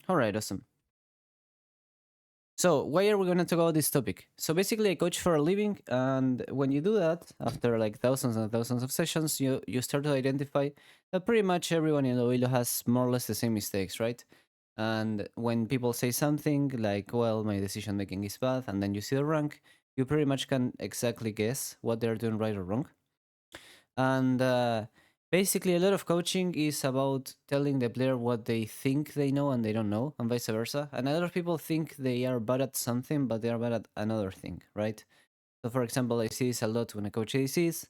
All right, awesome. So, why are we going to talk about this topic? So, basically, I coach for a living, and when you do that, after like thousands and thousands of sessions, you start to identify that pretty much everyone in High-ELO has more or less the same mistakes, right? And when people say something like, "Well, my decision making is bad," and then you see the rank, you pretty much can exactly guess what they're doing right or wrong. And basically, a lot of coaching is about telling the player what they think they know and they don't know, and vice versa. And a lot of people think they are bad at something, but they are bad at another thing, right? So, for example, I see this a lot when I coach ACs,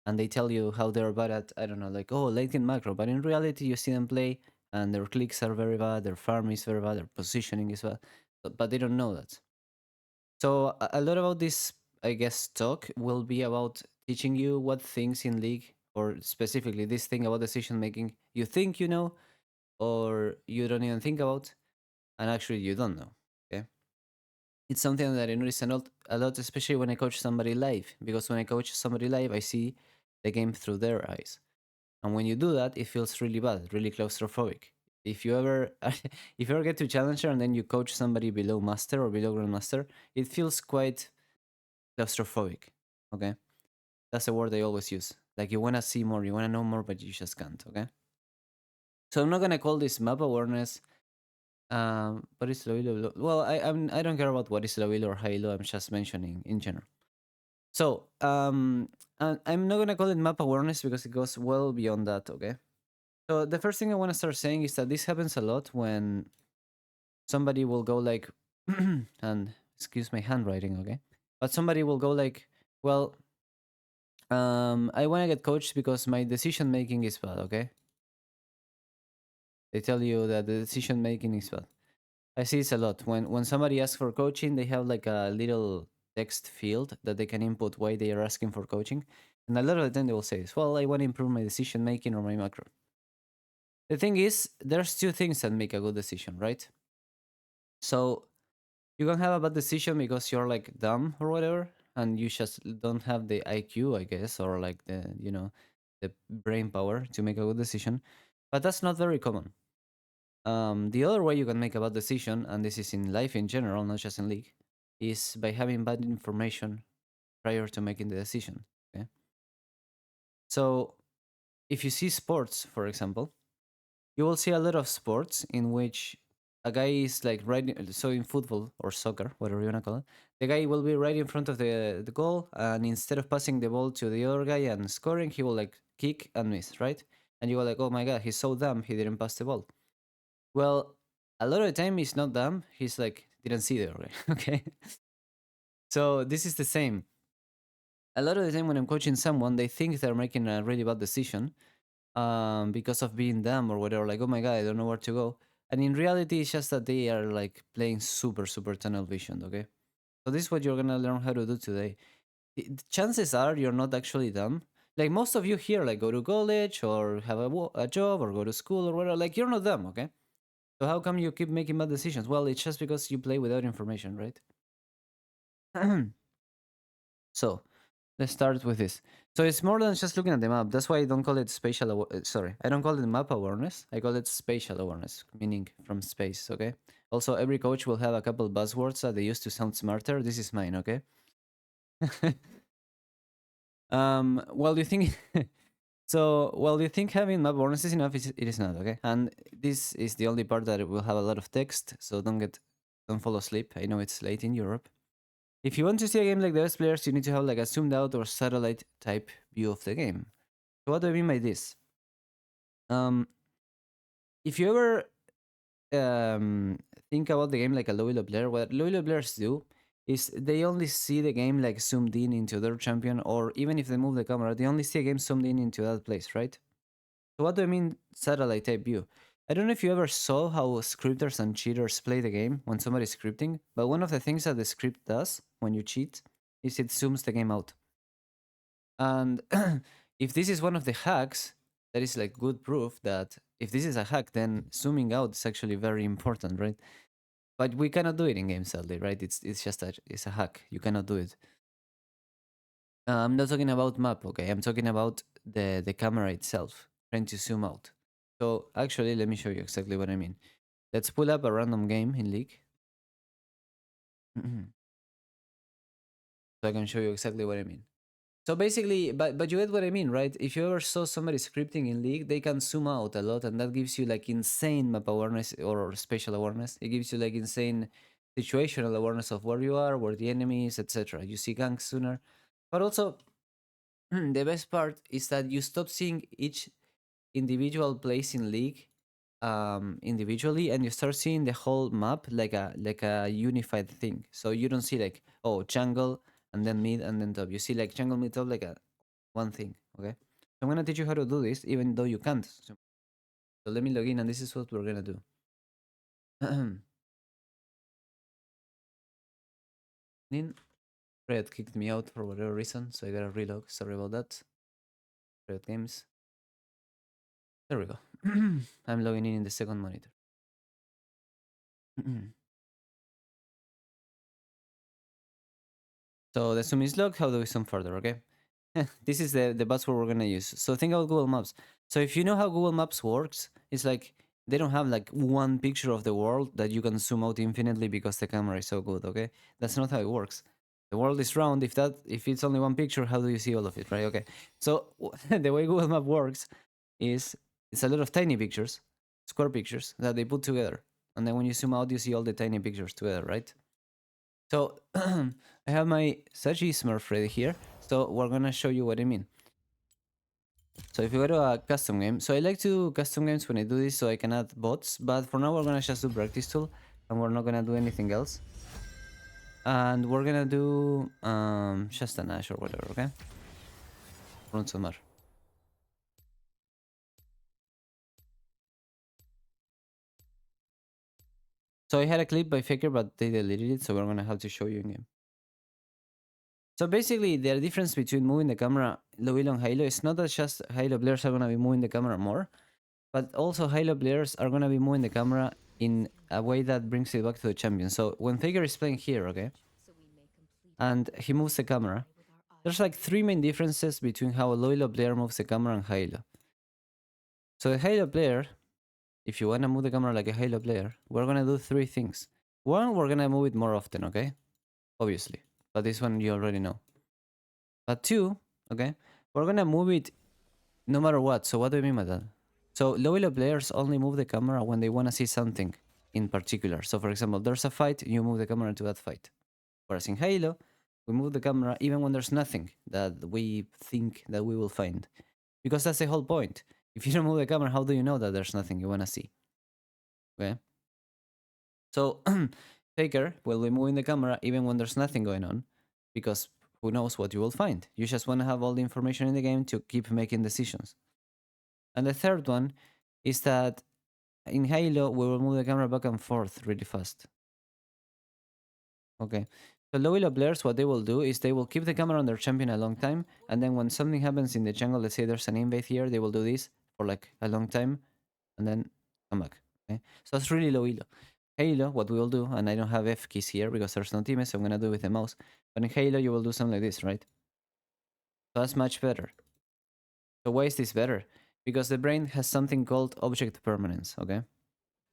and they tell you how they're bad at, I don't know, like, oh, late in macro. But in reality, you see them play, and their clicks are very bad, their farm is very bad, their positioning is bad, but they don't know that. So a lot about this, I guess, talk will be about teaching you what things in League, or specifically this thing about decision making, you think you know, or you don't even think about, and actually you don't know. Okay, it's something that I notice a lot, especially when I coach somebody live, because when I coach somebody live, I see the game through their eyes, and when you do that, it feels really bad, really claustrophobic. If you ever, if you ever get to challenger and then you coach somebody below master or below grandmaster, it feels quite claustrophobic. Okay, that's a word I always use. Like you want to see more, you want to know more, but you just can't. Okay, so I'm not gonna call this map awareness. But it's low. Well, I don't care about what is low or high low. I'm just mentioning in general. So I'm not gonna call it map awareness because it goes well beyond that. Okay. So the first thing I want to start saying is that this happens a lot when somebody will go like, and excuse my handwriting. Okay, but somebody will go like, well, I want to get coached because my decision making is bad. Okay, they tell you that the decision making is bad. I see this a lot. When somebody asks for coaching, they have like a little text field that they can input why they are asking for coaching, and a lot of the time they will say, "Well, I want to improve my decision making or my macro." The thing is, there's two things that make a good decision, right? So you can have a bad decision because you're like dumb or whatever, and you just don't have the IQ, I guess, or like the brain power to make a good decision. But that's not very common. The other way you can make a bad decision, and this is in life in general, not just in League, is by having bad information prior to making the decision. Okay, so if you see sports, for example, you will see a lot of sports in which a guy is like right. So in football or soccer, whatever you wanna call it, the guy will be right in front of the goal, and instead of passing the ball to the other guy and scoring, he will like kick and miss, right? And you go like, oh my god, he's so dumb, he didn't pass the ball. Well, a lot of the time he's not dumb. He's like didn't see the other guy. Okay, so this is the same. A lot of the time when I'm coaching someone, they think they're making a really bad decision, because of being dumb or whatever. Like, oh my god, I don't know where to go. And in reality, it's just that they are like playing super tunnel vision. Okay, so this is what you're gonna learn how to do today. The chances are you're not actually dumb. Like most of you here, like go to college or have a job or go to school or whatever. Like you're not dumb. Okay, so how come you keep making bad decisions? Well, it's just because you play without information, right? So let's start with this. So it's more than just looking at the map. That's why I don't call it sorry, I don't call it map awareness. I call it spatial awareness, meaning from space. Okay. Also, every coach will have a couple buzzwords that they use to sound smarter. This is mine. Okay. Well, you think so? Well, you think having map awareness is enough? It is not. Okay. And this is the only part that will have a lot of text. So don't fall asleep. I know it's late in Europe. If you want to see a game like the best players, you need to have like a zoomed out or satellite type view of the game. So what do I mean by this? Um, if you ever um, think about the game like a low-elo player, what low-elo players do is they only see the game like zoomed in into their champion, or even if they move the camera, they only see a game zoomed in into that place, right? So what do I mean satellite type view? I don't know if you ever saw how scripters and cheaters play the game when somebody's scripting, but one of the things that the script does when you cheat is it zooms the game out. And if this is one of the hacks, that is like good proof that if this is a hack, then zooming out is actually very important, right? But we cannot do it in game, sadly, right? It's just it's a hack. You cannot do it. I'm not talking about map, okay? I'm talking about the camera itself, trying to zoom out. So actually, let me show you exactly what I mean. Let's pull up a random game in League. So I can show you exactly what I mean. So basically, but you get what I mean, right? If you ever saw somebody scripting in League, they can zoom out a lot, and that gives you like insane map awareness or spatial awareness. It gives you like insane situational awareness of where you are, where the enemy is, etc. You see ganks sooner. But also, the best part is that you stop seeing each individual place in League individually, and you start seeing the whole map like a unified thing. So you don't see like, oh, jungle and then mid and then top. You see like jungle, mid, top, like a one thing. Okay, so I'm gonna teach you how to do this, even though you can't. So let me log in, and this is what we're gonna do. In Riot kicked me out for whatever reason, so I gotta relog. Sorry about that. Riot Games. There we go. I'm logging in the second monitor. So the zoom is locked. How do we zoom further? Okay. This is the buzzword we're gonna use. So think about Google Maps. So if you know how Google Maps works, it's like they don't have like one picture of the world that you can zoom out infinitely because the camera is so good. Okay, that's not how it works. The world is round. If it's only one picture, how do you see all of it, right? Okay. So the way Google Map works is it's a lot of tiny pictures, square pictures that they put together, and then when you zoom out, you see all the tiny pictures together, right? So I have my Saji Smurf ready here. So we're gonna show you what I mean. So if you go to a custom game, so I like to do custom games when I do this so I can add bots, but for now we're gonna just do practice tool and we're not gonna do anything else. And we're gonna do just an Ash or whatever, okay? Run Summer. So I had a clip by Faker, but they deleted it, so we're gonna have to show you in game. So basically, the difference between moving the camera low-elo and high-elo is not that just high-elo players are gonna be moving the camera more, but also high-elo players are gonna be moving the camera in a way that brings it back to the champion. So when Faker is playing here, okay, and he moves the camera, there's like three main differences between how a low-elo player moves the camera and high-elo. So the high-elo player, if you wanna move the camera like a high-elo player, we're gonna do three things. One, we're gonna move it more often, okay? Obviously, but this one you already know. But two, okay, we're gonna move it no matter what. So what do I mean by that? So low elo players only move the camera when they want to see something in particular. So for example, there's a fight, you move the camera to that fight. Whereas in Halo, we move the camera even when there's nothing that we think that we will find. Because that's the whole point. If you don't move the camera, how do you know that there's nothing you want to see? Okay. So Faker will be moving the camera even when there's nothing going on. Because who knows what you will find. You just want to have all the information in the game to keep making decisions. And the third one is that in Halo, we will move the camera back and forth really fast. Okay. So low elo players, what they will do is they will keep the camera on their champion a long time, and then when something happens in the jungle, let's say there's an invade here, they will do this for like a long time, and then come back. Okay. So that's really low elo. Halo, what we will do, and I don't have F keys here because there's no teammates, so I'm gonna do it with the mouse. But in Halo, you will do something like this, right? So that's much better. So why is this better? Because the brain has something called object permanence, okay?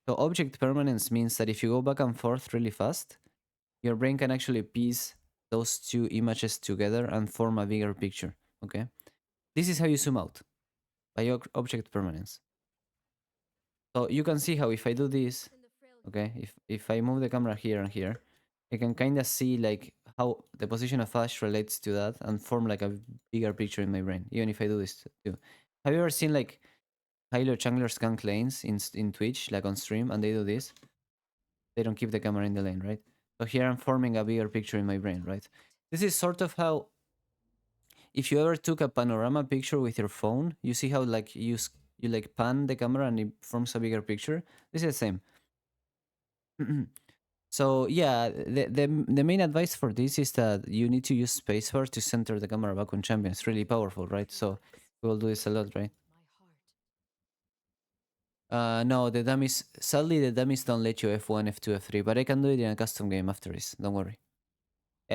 So object permanence means that if you go back and forth really fast, your brain can actually piece those two images together and form a bigger picture, okay? This is how you zoom out, by object permanence. So you can see how if I do this, okay, if I move the camera here and here, I can kind of see like how the position of Ash relates to that and form like a bigger picture in my brain, even if I do this too. Have you ever seen like Halo junglers gank lanes in Twitch, like on stream, and they do this? They don't keep the camera in the lane, right? So here I'm forming a bigger picture in my brain, right? This is sort of how, if you ever took a panorama picture with your phone, you see how like you like pan the camera and it forms a bigger picture. This is the same. So yeah, the main advice for this is that you need to use spacebar to center the camera back on champion. It's really powerful, right? So we will do this a lot, right? No, the dummies. Sadly, the dummies don't let you F1, F2, F3, but I can do it in a custom game after this. Don't worry.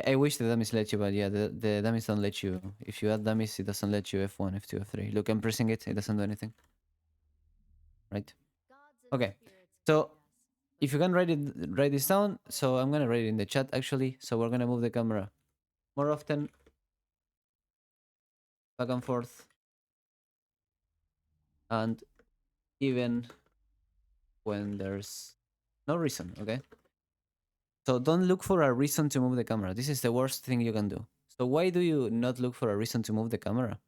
I wish the dummies let you, but yeah, the dummies don't let you. If you add dummies, it doesn't let you F1, F2, F3. Look, I'm pressing it. It doesn't do anything. Right? Okay. So if you can write this down, so I'm gonna write it in the chat actually. So we're gonna move the camera more often, back and forth, and even when there's no reason, okay? So don't look for a reason to move the camera. This is the worst thing you can do. So why do you not look for a reason to move the camera?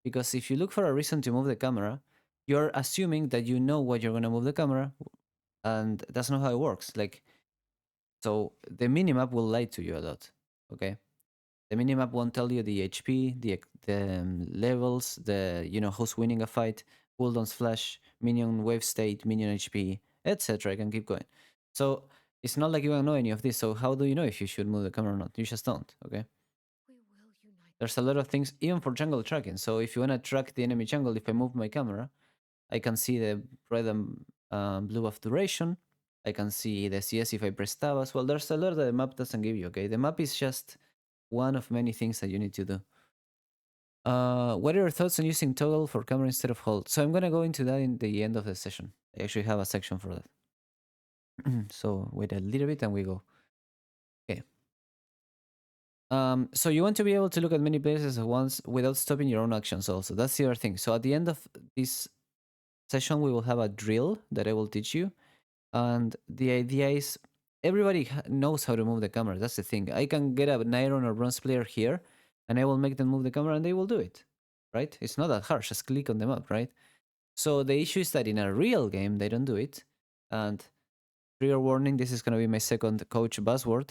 Because if you look for a reason to move the camera, you're assuming that you know what you're gonna move the camera, and that's not how it works. Like, so the minimap will lie to you a lot, okay? The minimap won't tell you the HP, the levels, the who's winning a fight, cooldowns flash, minion wave state, minion HP, etc. I can keep going. So it's not like you don't know any of this. So how do you know if you should move the camera or not? You just don't. Okay. There's a lot of things even for jungle tracking. So if you wanna track the enemy jungle, if I move my camera, I can see the red and blue of duration. I can see the CS if I press tab as well. There's a lot that the map doesn't give you. Okay, the map is just one of many things that you need to do. What are your thoughts on using toggle for camera instead of hold? So I'm gonna go into that in the end of the session. I actually have a section for that. So wait a little bit and we go. Okay. So you want to be able to look at many places at once without stopping your own actions also. That's the other thing. So at the end of this session, we will have a drill that I will teach you. And the idea is everybody knows how to move the camera. That's the thing. I can get an iron or bronze player here and I will make them move the camera and they will do it, right? It's not that hard. Just click on the map, right? So the issue is that in a real game, they don't do it. And trigger warning, this is going to be my second coach buzzword.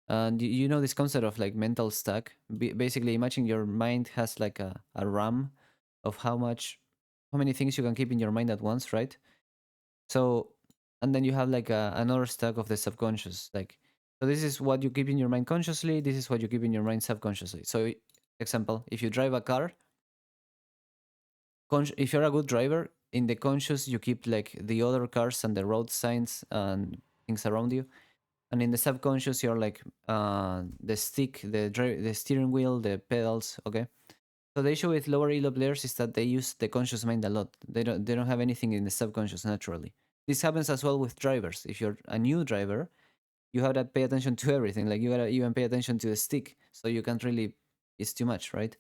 And you know this concept of like mental stack. Basically, imagine your mind has like a RAM of how many things you can keep in your mind at once, right? So, and then you have like another stack of the subconscious. Like, so this is what you keep in your mind consciously. This is what you keep in your mind subconsciously. So, example, if you drive a car, if you're a good driver, in the conscious you keep like the other cars and the road signs and things around you, and in the subconscious you're like the stick, the steering wheel, the pedals. Okay. So the issue with lower elo players is that they use the conscious mind a lot. They don't have anything in the subconscious naturally. This happens as well with drivers. If you're a new driver, you have to pay attention to everything. Like you gotta even pay attention to the stick, so you can't really. It's too much, right?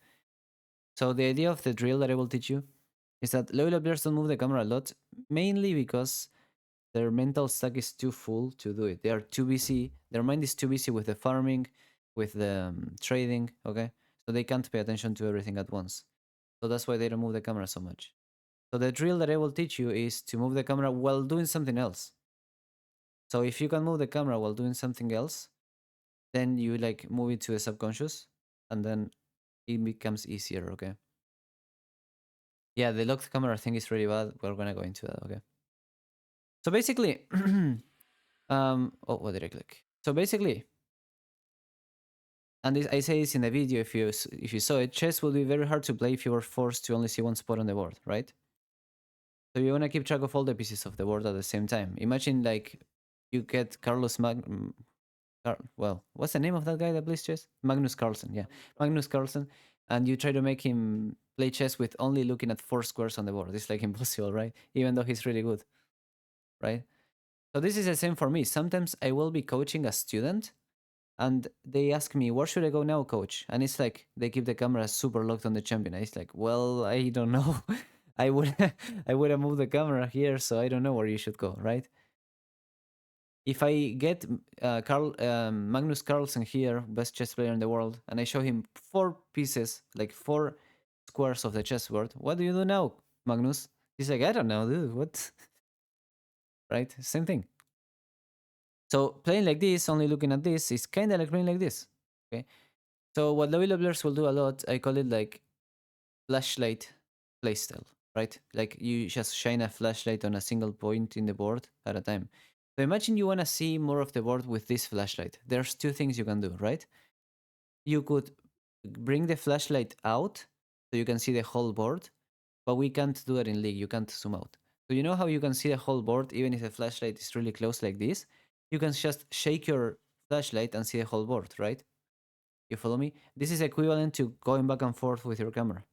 So the idea of the drill that I will teach you is that low elo players don't move the camera a lot, mainly because their mental stack is too full to do it. They are too busy. Their mind is too busy with the farming, with the trading. Okay, so they can't pay attention to everything at once. So that's why they don't move the camera so much. So the drill that I will teach you is to move the camera while doing something else. So if you can move the camera while doing something else, then you like move it to the subconscious, and then it becomes easier. Okay. Yeah, the locked camera thing is really bad. We're gonna go into that. Okay. So basically, oh, what did I click? So basically, and this, I say this in the video. If you saw it, chess will be very hard to play if you were forced to only see one spot on the board, right? So you want to keep track of all the pieces of the board at the same time. Imagine like you get well, what's the name of that guy that plays chess? Magnus Carlsen, yeah. Magnus Carlsen. And you try to make him play chess with only looking at 4 squares on the board. It's like impossible, right? Even though he's really good, right? So this is the same for me. Sometimes I will be coaching a student and they ask me, where should I go now, coach? And it's like they keep the camera super locked on the champion. It's like, well, I don't know. I would I would have moved the camera here, so I don't know where you should go, right? If I get Magnus Carlsen here, best chess player in the world, and I show him 4 pieces, like 4 squares of the chessboard, what do you do now, Magnus? He's like, I don't know, dude, what? Right? Same thing. So playing like this, only looking at this, is kind of like playing like this. Okay. So what low elo players will do a lot, I call it like flashlight playstyle, right? Like you just shine a flashlight on a single point in the board at a time. So imagine you want to see more of the board with this flashlight. There's 2 things you can do, right? You could bring the flashlight out so you can see the whole board, but we can't do it in League. You can't zoom out. So you know how you can see the whole board even if the flashlight is really close like this? You can just shake your flashlight and see the whole board, right? You follow me? This is equivalent to going back and forth with your camera.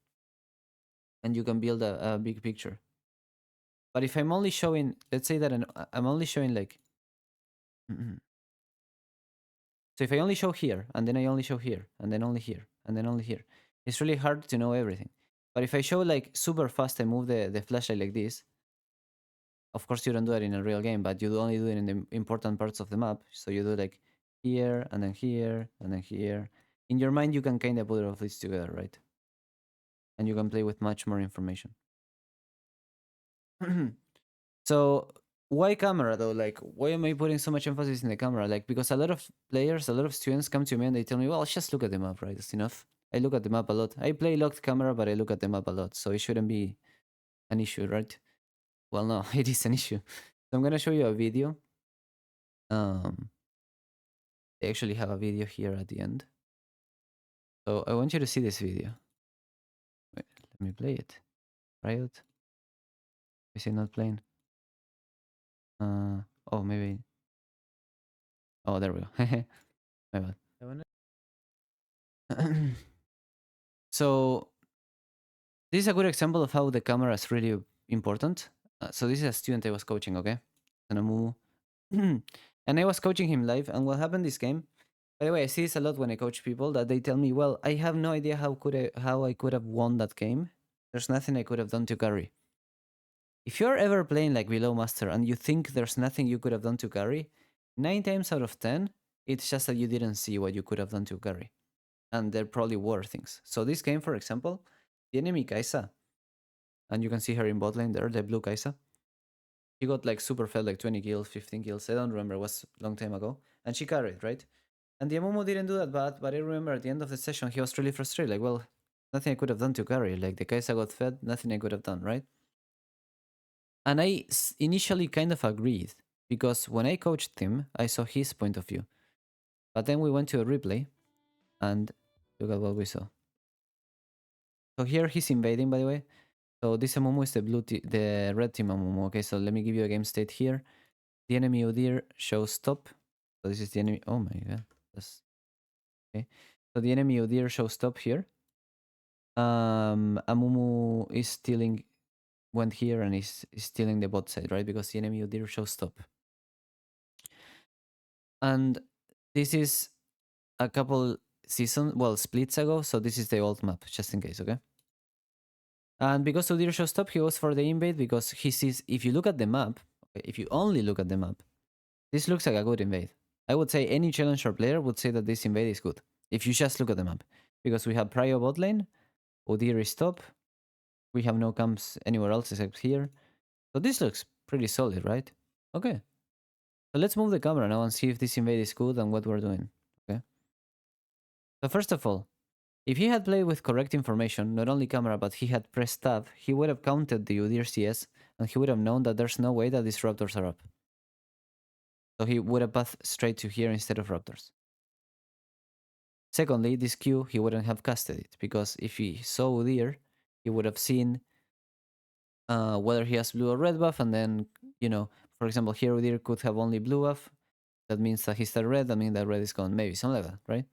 And you can build a big picture. But if I'm only showing, let's say that I'm only showing like Mhm. So if I only show here, and then I only show here, and then only here, and then only here, it's really hard to know everything. But if I show like super fast, I move the flashlight like this. Of course, you don't do that in a real game, but you only do it in the important parts of the map. So you do like here, and then here, and then here. In your mind, you can kind of put all of this together, right? And you can play with much more information. So why camera though? Like, why am I putting so much emphasis in the camera? Like, because a lot of players, a lot of students come to me and they tell me, well, just look at the map, right? That's enough. I look at the map a lot. I play locked camera, but I look at the map a lot. So it shouldn't be an issue, right? Well, no, it is an issue. So I'm going to show you a video. They actually have a video here at the end. So I want you to see this video. Wait, let me play it. Riot. Is it not playing? Oh, maybe. Oh, there we go. My bad. So this is a good example of how the camera is really important. So this is a student I was coaching, okay? Sanamu. And I was coaching him live, and what happened this game? By the way, I see this a lot when I coach people that they tell me, "Well, I have no idea how I could have won that game. There's nothing I could have done to carry." If you're ever playing like below master and you think there's nothing you could have done to carry, 9 times out of 10, it's just that you didn't see what you could have done to carry, and there probably were things. So this game, for example, the enemy Kaisa, and you can see her in bot lane there, the blue Kaisa. She got like super fed, like 20 kills, 15 kills. I don't remember, it was a long time ago. And she carried, right? And the Amumu didn't do that bad, but I remember at the end of the session, he was really frustrated. Like, well, nothing I could have done to carry. Like, the Kaisa got fed, nothing I could have done, right? And I initially kind of agreed, because when I coached him, I saw his point of view. But then we went to a replay, and look at what we saw. So here he's invading, by the way. So this Amumu is the red team Amumu. Okay, so let me give you a game state here. The enemy Udyr shows stop. So this is the enemy. Oh my god. That's okay. So the enemy Udyr shows stop here. Amumu is stealing, went here and is stealing the bot side, right? Because the enemy Udyr shows stop. And this is a couple seasons, well, splits ago. So this is the old map, just in case, okay? And because Udyr shows stop, he goes for the invade because he sees, if you look at the map, okay, if you only look at the map, this looks like a good invade. I would say any challenger player would say that this invade is good, if you just look at the map. Because we have Prio bot lane, Udyr is top, we have no camps anywhere else except here. So this looks pretty solid, right? Okay. So let's move the camera now and see if this invade is good and what we're doing. Okay. So first of all, if he had played with correct information, not only camera, but he had pressed tab, he would have counted the Udyr CS and he would have known that there's no way that these raptors are up. So he would have passed straight to here instead of raptors. Secondly, this Q, he wouldn't have casted it, because if he saw Udyr, he would have seen whether he has blue or red buff, and then, you know, for example, here Udyr could have only blue buff. That means that he started red, that means that red is gone. Maybe, something like that, right?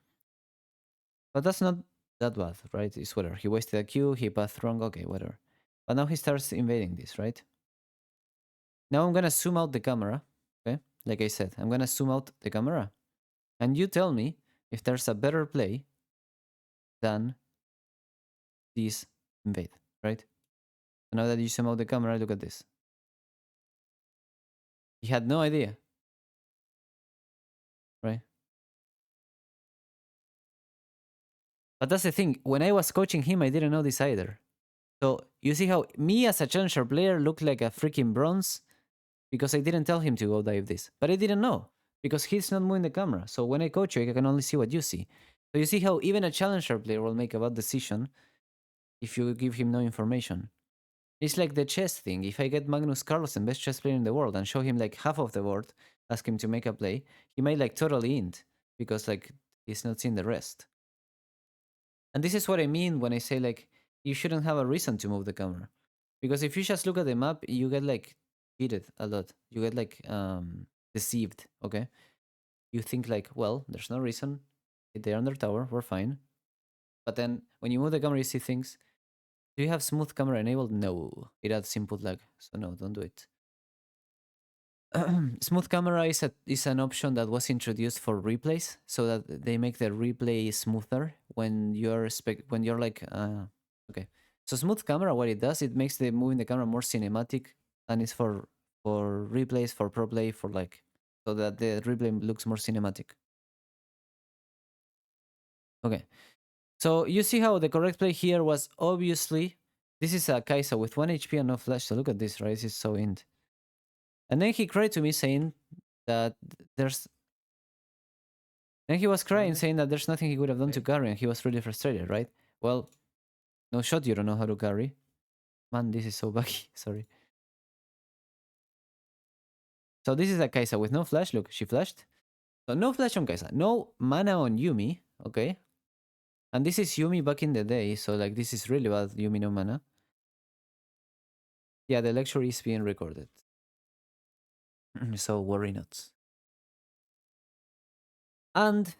But that's not that bad, right? It's whatever. He wasted a Q, he passed wrong, okay, whatever. But now he starts invading this, right? Now I'm gonna zoom out the camera, okay? Like I said, I'm gonna zoom out the camera. And you tell me if there's a better play than this invade, right? So now that you zoom out the camera, look at this. He had no idea, right? But that's the thing. When I was coaching him, I didn't know this either. So you see how me as a challenger player looked like a freaking bronze because I didn't tell him to go dive this. But I didn't know because he's not moving the camera. So when I coach you, I can only see what you see. So you see how even a challenger player will make a bad decision if you give him no information. It's like the chess thing. If I get Magnus Carlsen, best chess player in the world, and show him like half of the board, ask him to make a play, he might like totally int because like he's not seeing the rest. And this is what I mean when I say like you shouldn't have a reason to move the camera. Because if you just look at the map, you get like cheated a lot. You get like deceived, okay? You think like, well, there's no reason. They're under tower, we're fine. But then when you move the camera, you see things. Do you have smooth camera enabled? No. It adds input lag. So no, don't do it. Smooth camera is an option that was introduced for replays, so that they make the replay smoother when you're like okay. So smooth camera, what it does, it makes the moving the camera more cinematic, and it's for replays, for pro play, for like so that the replay looks more cinematic. Okay, so you see how the correct play here was obviously this is a Kaisa with 1 HP and no flash. So look at this, right? This is so int. And then he cried to me saying that there's and he was crying, saying that there's nothing he could have done to carry, and he was really frustrated, right? Well, no shot, you don't know how to carry. Man, this is so buggy. Sorry. So this is a Kaisa with no flash. Look, she flashed. So no flash on Kaisa. No mana on Yumi. Okay. And this is Yumi back in the day. So like this is really bad. Yumi no mana. Yeah, the lecture is being recorded. So worry not. And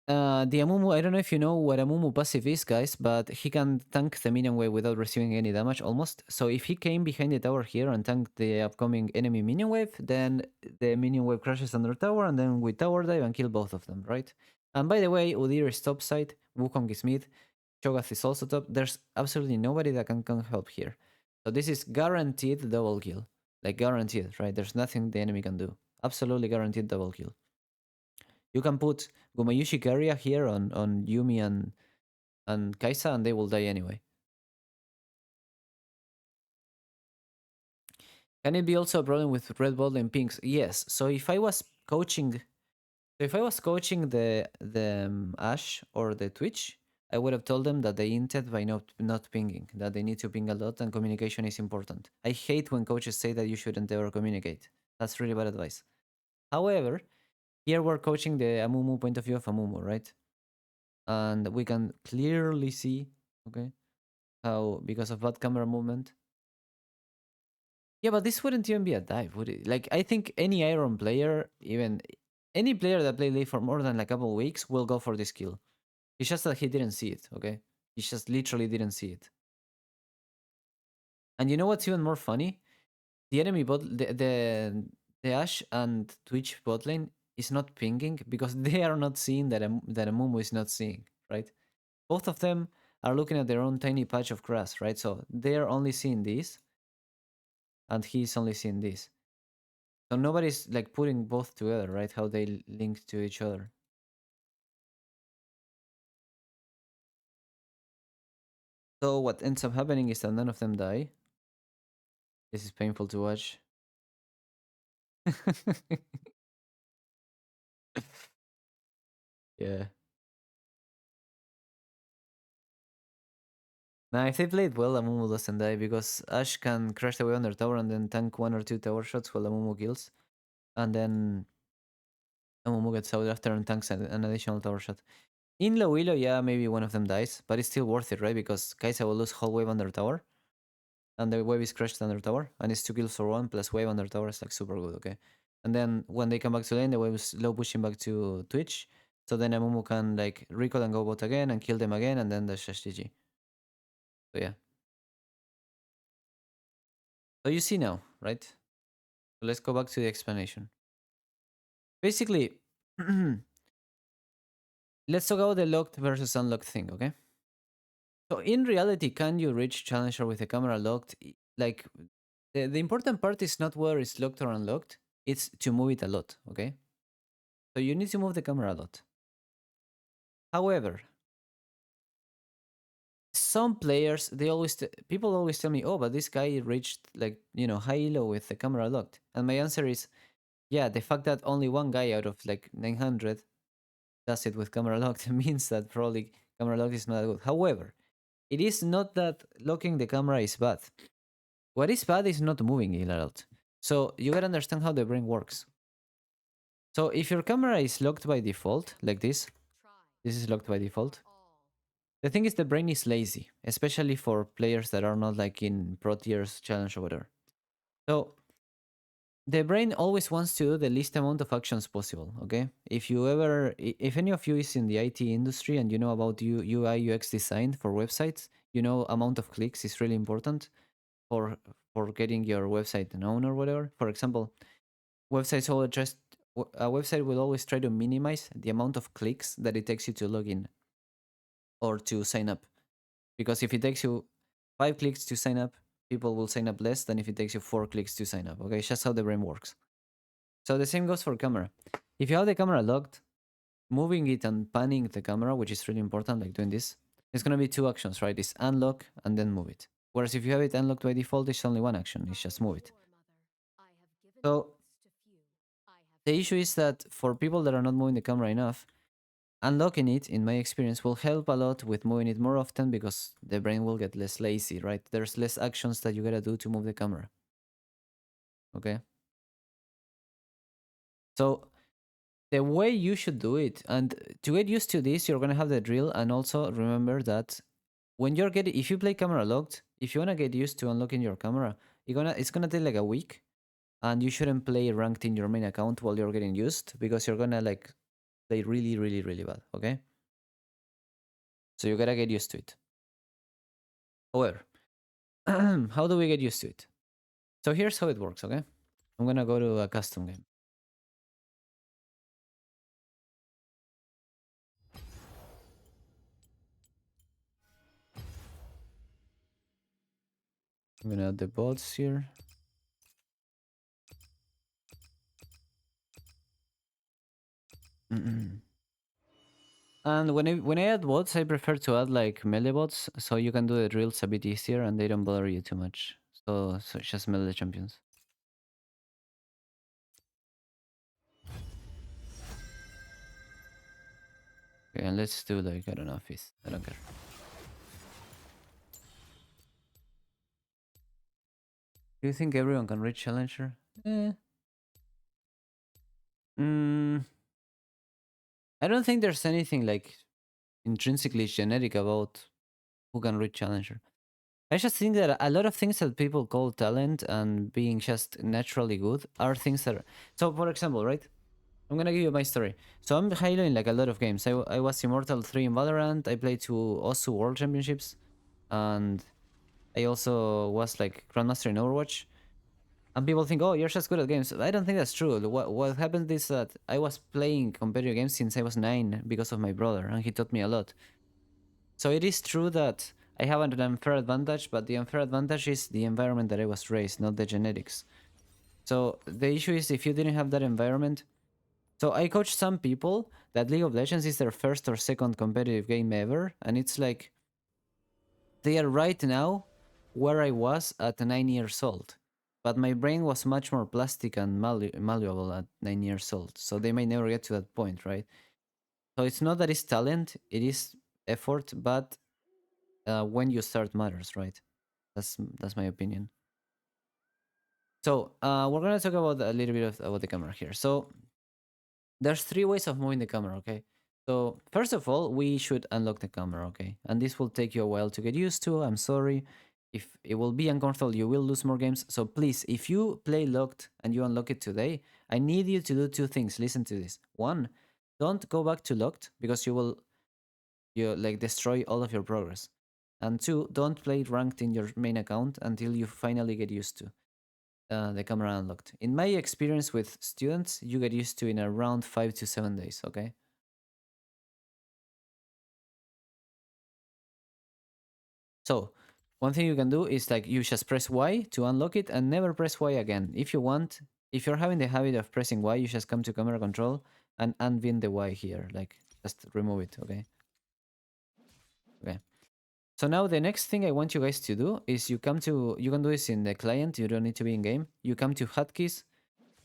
the Amumu, I don't know if you know what Amumu passive is, guys, but he can tank the minion wave without receiving any damage, almost. So if he came behind the tower here and tanked the upcoming enemy minion wave, then the minion wave crashes under tower, and then we tower dive and kill both of them, right? And by the way, Udyr is top side, Wukong is mid, Cho'Gath is also top. There's absolutely nobody that can help here. So this is guaranteed double kill. Like guaranteed, right? There's nothing the enemy can do. Absolutely guaranteed double kill. You can put Gumayushi Carrier here on Yumi and Kaisa, and they will die anyway. Can it be also a problem with red ball and pinks? Yes. So if I was coaching, the Ash or the Twitch, I would have told them that they inted by not pinging, that they need to ping a lot and communication is important. I hate when coaches say that you shouldn't ever communicate. That's really bad advice. However, here we're coaching the Amumu point of view of Amumu, right? And we can clearly see, okay, how because of bad camera movement. Yeah, but this wouldn't even be a dive, would it? Like, I think any Iron player, even any player that played late for more than like a couple weeks, will go for this kill. It's just that he didn't see it, okay? He just literally didn't see it. And you know what's even more funny? The enemy bot, the Ash and Twitch bot lane is not pinging because they are not seeing that a Mumu is not seeing, right? Both of them are looking at their own tiny patch of grass, right? So they are only seeing this, and he's only seeing this. So nobody's like putting both together, right? How they link to each other. So what ends up happening is that none of them die. This is painful to watch. Yeah. Now, if they played well, Amumu doesn't die because Ash can crash the wave on their tower and then tank 1 or 2 tower shots while Amumu kills. And then Amumu gets out after and tanks an additional tower shot. In low elo, yeah, maybe one of them dies, but it's still worth it, right? Because Kaisa will lose whole wave on their tower. And the wave is crashed under tower, and it's 2 kills for 1 plus wave under tower is like super good, okay? And then when they come back to lane, the wave is low pushing back to Twitch, so then Amumu can like recall and go bot again and kill them again, and then that's just GG. So yeah. So you see now, right? So let's go back to the explanation. Basically, let's talk about the locked versus unlocked thing, okay? So in reality, can you reach Challenger with the camera locked? Like, the important part is not whether it's locked or unlocked, it's to move it a lot, okay? So you need to move the camera a lot. However, some players, people always tell me, oh, but this guy reached like, high-ELO with the camera locked. And my answer is, yeah, the fact that only one guy out of like 900 does it with camera locked means that probably camera locked is not good. However, it is not that locking the camera is bad. What is bad is not moving it a lot. So you gotta understand how the brain works. So if your camera is locked by default, like this is locked by default. The thing is, the brain is lazy, especially for players that are not like in pro tiers challenge or whatever. So the brain always wants to do the least amount of actions possible. Okay, if any of you is in the IT industry and you know about UI UX design for websites, you know amount of clicks is really important for getting your website known or whatever. For example, Websites always just a website will always try to minimize the amount of clicks that it takes you to log in or to sign up. Because if it takes you 5 clicks to sign up, people will sign up less than if it takes you 4 clicks to sign up. Okay, it's just how the brain works. So the same goes for camera. If you have the camera locked, moving it and panning the camera, which is really important, like doing this, it's gonna be two actions, right? It's unlock and then move it. Whereas if you have it unlocked by default, it's only one action. It's just move it. So the issue is that for people that are not moving the camera enough, unlocking it, in my experience, will help a lot with moving it more often because the brain will get less lazy, right? There's less actions that you gotta do to move the camera. Okay? So the way you should do it, and to get used to this, you're gonna have the drill, and also remember that when you're getting, if you play camera locked, if you wanna get used to unlocking your camera, it's gonna take like a week, and you shouldn't play ranked in your main account while you're getting used because you're gonna like play really, really, really bad. Okay? So you gotta get used to it. However, how do we get used to it? So here's how it works, okay? I'm gonna go to a custom game. I'm gonna add the bots here. And when I add bots, I prefer to add like melee bots, so you can do the drills a bit easier and they don't bother you too much. So it's just melee champions. Okay, and let's do like, I don't know, fifth. I don't care. Do you think everyone can reach challenger? Eh. Mm, I don't think there's anything like intrinsically genetic about who can reach challenger. I just think that a lot of things that people call talent and being just naturally good are things that are... So, for example, right? I'm gonna give you my story. So I'm Halo in like a lot of games. I was Immortal 3 in Valorant. I played 2 World Championships. And I also was like Grandmaster in Overwatch. And people think, oh, you're just good at games. I don't think that's true. What happened is that I was playing competitive games since I was 9 because of my brother. And he taught me a lot. So it is true that I have an unfair advantage, but the unfair advantage is the environment that I was raised, not the genetics. So the issue is if you didn't have that environment. So I coach some people that League of Legends is their first or second competitive game ever, and it's like they are right now where I was at 9 years old. But my brain was much more plastic and malleable at 9 years old, so they may never get to that point, right? So it's not that it's talent, it is effort, but when you start matters, right? That's my opinion. So we're gonna talk about a little bit about the camera here. So there's 3 ways of moving the camera, okay? So first of all, we should unlock the camera, okay? And this will take you a while to get used to. I'm sorry. If it will be uncomfortable, you will lose more games. So please, if you play locked and you unlock it today, I need you to do 2 things. Listen to this. One, don't go back to locked because you like destroy all of your progress. And 2, don't play ranked in your main account until you finally get used to the camera unlocked. In my experience with students, you get used to in around 5 to 7 days, okay? So, one thing you can do is like you just press Y to unlock it and never press Y again. If you want, if you're having the habit of pressing Y, you just come to camera control and unpin the Y here, like just remove it, okay? Okay. So now the next thing I want you guys to do is you can do this in the client, you don't need to be in game. You come to hotkeys,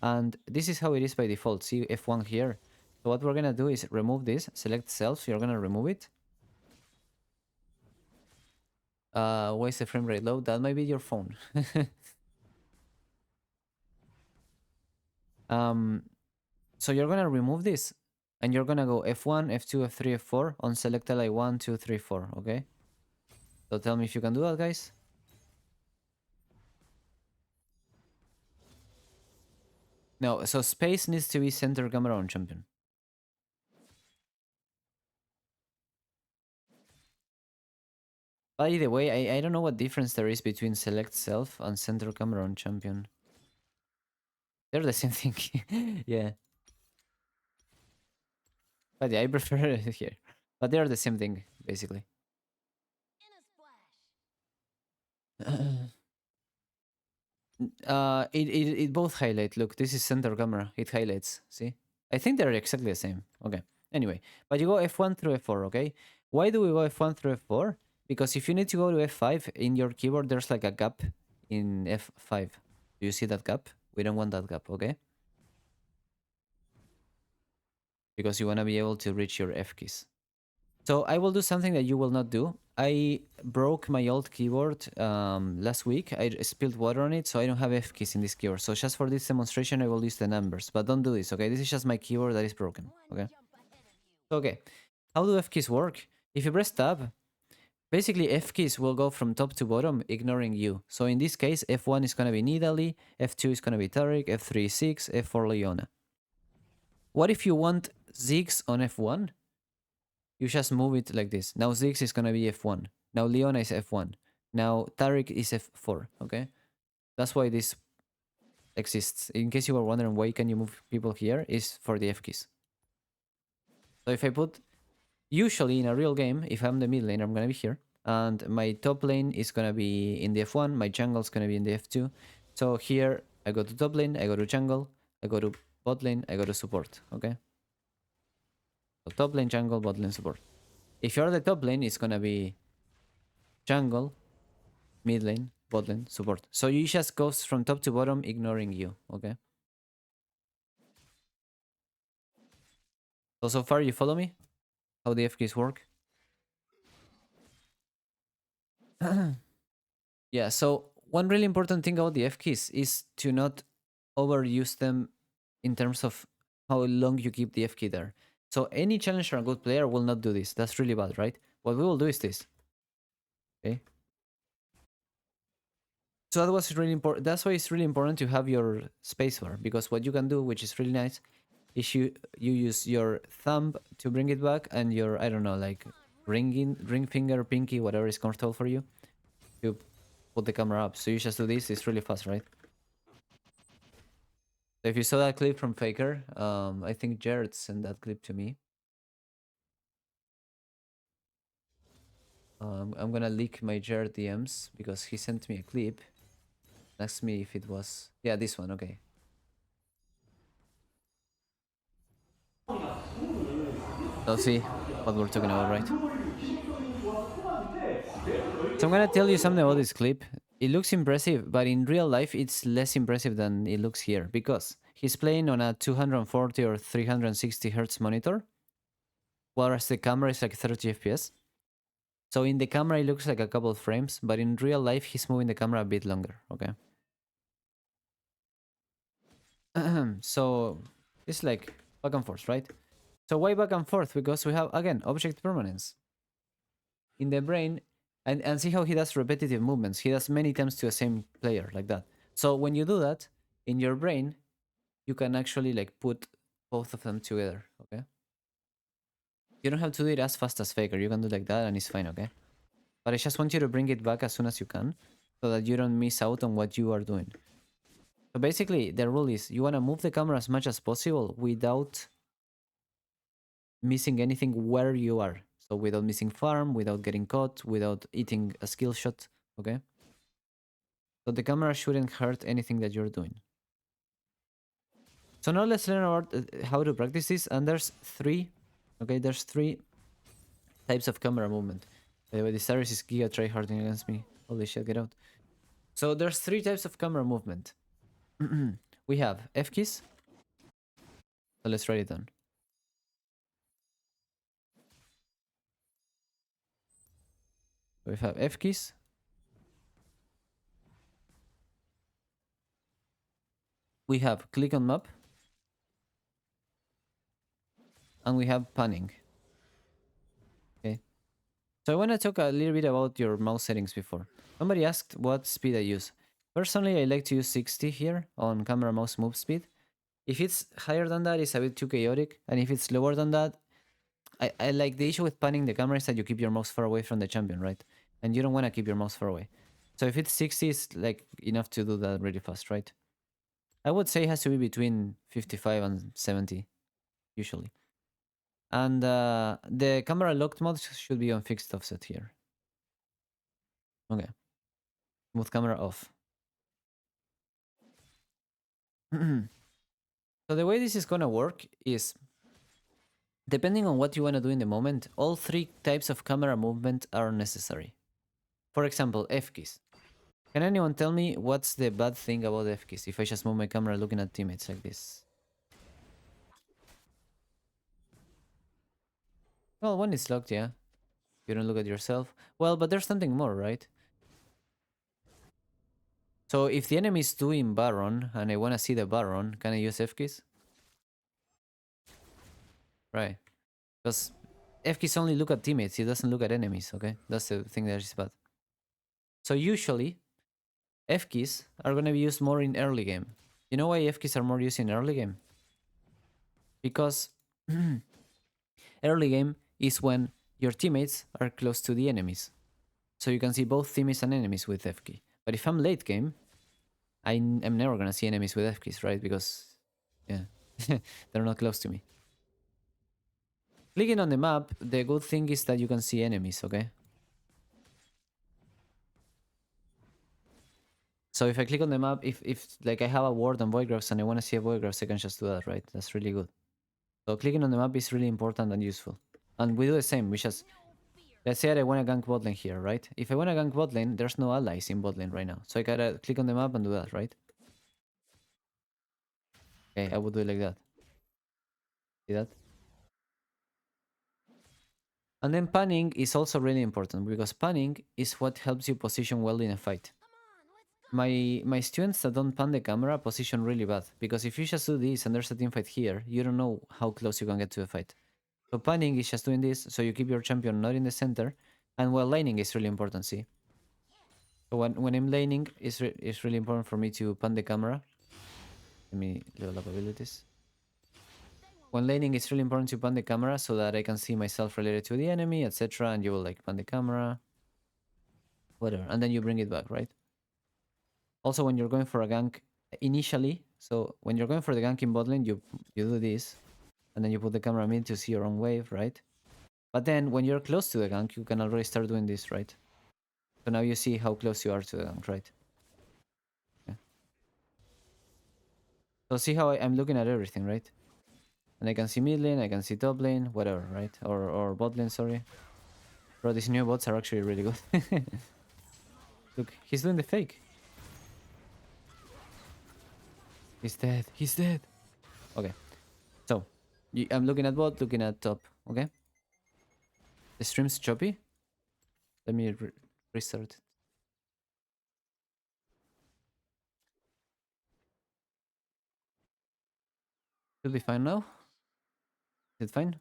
and this is how it is by default. See F1 here. So what we're gonna do is remove this, select self, you're gonna remove it. Why is the frame rate low? That might be your phone. um, so you're gonna remove this, and you're gonna go F1, F2, F3, F4 on select LI 1, 2, 3, 4. Okay. So tell me if you can do that, guys. No. So space needs to be center camera on champion. By the way, I don't know what difference there is between select self and center camera on champion. They're the same thing. Yeah. But yeah, I prefer it here. But they're the same thing, basically. It both highlight. Look, this is center camera. It highlights. See? I think they're exactly the same. Okay. Anyway, but you go F1 through F4, okay? Why do we go F1 through F4? Because if you need to go to F5 in your keyboard, there's like a gap in F5. Do you see that gap? We don't want that gap, okay? Because you want to be able to reach your F keys. So I will do something that you will not do. I broke my old keyboard last week. I spilled water on it, so I don't have F keys in this keyboard. So just for this demonstration, I will use the numbers. But don't do this, okay? This is just my keyboard that is broken, okay? Okay, how do F keys work? If you press tab, basically F keys will go from top to bottom, ignoring you. So in this case, F1 is going to be Nidalee, F2 is going to be Tariq, F3 is Ziggs, F4 Leona. What if you want Ziggs on F1? You just move it like this. Now Ziggs is gonna be F1. Now Leona is F1. Now Tariq is F4, okay? That's why this exists. In case you were wondering why can you move people here, is for the F keys. So if I put, usually in a real game, if I'm the mid lane, I'm gonna be here. And my top lane is gonna be in the F1, my jungle is gonna be in the F2. So here, I go to top lane, I go to jungle, I go to bot lane, I go to support, okay? So top lane, jungle, bot lane, support. If you're the top lane, it's gonna be jungle, mid lane, bot lane, support. So you just goes from top to bottom, ignoring you, okay? So far you follow me? How the F keys work? Yeah, so one really important thing about the F keys is to not overuse them in terms of how long you keep the F key there. So any challenger and good player will not do this. That's really bad, right? What we will do is this. Okay. So that was really important. That's why it's really important to have your spacebar, because what you can do, which is really nice, is you use your thumb to bring it back, and your, I don't know, like ring finger, pinky, whatever is comfortable for you, to put the camera up. So you just do this. It's really fast, right? So if you saw that clip from Faker, I think Jared sent that clip to me. I'm gonna leak my Jared DMs because he sent me a clip. Asked me if it was, yeah, this one. Okay. So see what we're talking about, right? So I'm gonna tell you something about this clip. It looks impressive, but in real life, it's less impressive than it looks here because he's playing on a 240 or 360 hertz monitor, whereas the camera is like 30 FPS. So in the camera, it looks like a couple of frames, but in real life, he's moving the camera a bit longer, okay? So it's like back and forth, right? So why back and forth? Because we have, again, object permanence. In the brain, and see how he does repetitive movements. He does many times to the same player, like that. So when you do that, in your brain, you can actually like put both of them together, okay? You don't have to do it as fast as Faker. You can do like that and it's fine, okay? But I just want you to bring it back as soon as you can so that you don't miss out on what you are doing. So basically, the rule is you want to move the camera as much as possible without missing anything where you are. So without missing farm, without getting caught, without eating a skill shot, okay? So the camera shouldn't hurt anything that you're doing. So now let's learn about how to practice this. And there's three, okay? There's three types of camera movement. By the way, this Cyrus is giga tryharding against me. Holy shit, get out. So there's three types of camera movement. We have F keys. So let's write it down. We have F keys. We have click on map. And we have panning. Okay. So I want to talk a little bit about your mouse settings before. Somebody asked what speed I use. Personally, I like to use 60 here on camera mouse move speed. If it's higher than that, it's a bit too chaotic. And if it's lower than that, I like the issue with panning the camera is that you keep your mouse far away from the champion, right? And you don't want to keep your mouse far away. So if it's 60, it's like enough to do that really fast, right? I would say it has to be between 55 and 70 usually. And the camera locked mode should be on fixed offset here. Okay, smooth camera off. So the way this is gonna work is, depending on what you wanna do in the moment, all three types of camera movement are necessary. For example, F keys. Can anyone tell me what's the bad thing about F keys if I just move my camera looking at teammates like this? Well, one is locked, yeah. You don't look at yourself. Well, but there's something more, right? So if the enemy is doing Baron and I want to see the Baron, can I use F keys? Right. Because F keys only look at teammates, it doesn't look at enemies, okay? That's the thing that is bad. So usually, F keys are going to be used more in early game. You know why F keys are more used in early game? Because early game is when your teammates are close to the enemies. So you can see both teammates and enemies with F key. But if I'm late game, I'm never gonna see enemies with F keys, right? Because, yeah, they're not close to me. Clicking on the map, the good thing is that you can see enemies, okay? So if I click on the map, if like I have a ward on Voidgrubs and I want to see a Voidgrubs, I can just do that, right? That's really good. So clicking on the map is really important and useful. And we do the same, we just, let's say that I want to gank bot lane here, right? If I want to gank bot lane, there's no allies in bot lane right now. So I gotta click on the map and do that, right? Okay, I would do it like that. See that? And then panning is also really important because panning is what helps you position well in a fight. My students that don't pan the camera position really bad because if you just do this and there's a team fight here, you don't know how close you can get to a fight. So panning is just doing this so you keep your champion not in the center, and while laning is really important, see? So when I'm laning, it's really important for me to pan the camera. Let me level up abilities. When laning, it's really important to pan the camera so that I can see myself related to the enemy, etc. And you will like pan the camera, whatever, and then you bring it back, right? Also, when you're going for a gank initially, so when you're going for the gank in bot lane, you do this, and then you put the camera mid to see your own wave, right? But then when you're close to the gank, you can already start doing this, right? So now you see how close you are to the gank, right? Yeah. So see how I'm looking at everything, right? And I can see mid lane, I can see top lane, whatever, right? Or bot lane, sorry. Bro, these new bots are actually really good. Look, he's doing the fake. He's dead. He's dead. Okay. So, I'm looking at bot, looking at top. Okay. The stream's choppy. Let me restart. Should be fine now. Is it fine?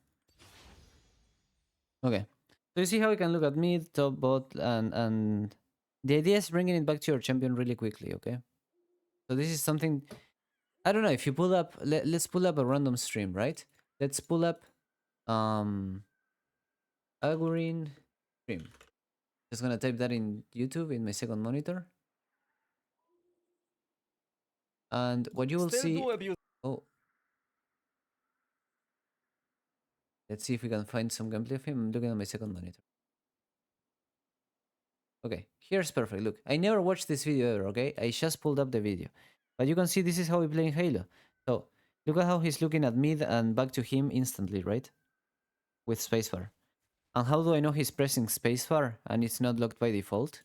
Okay. So you see how you can look at mid, top, bot, and the idea is bringing it back to your champion really quickly. Okay. So this is something, I don't know, if you pull up, let's pull up a random stream, right? Let's pull up Agurine stream. Just gonna type that in YouTube in my second monitor. And what you will see... Oh, let's see if we can find some gameplay of him. I'm looking at my second monitor. Okay, here's perfect. Look, I never watched this video ever, okay? I just pulled up the video. But you can see this is how we play in Halo. So, look at how he's looking at mid and back to him instantly, right? With spacebar. And how do I know he's pressing spacebar and it's not locked by default?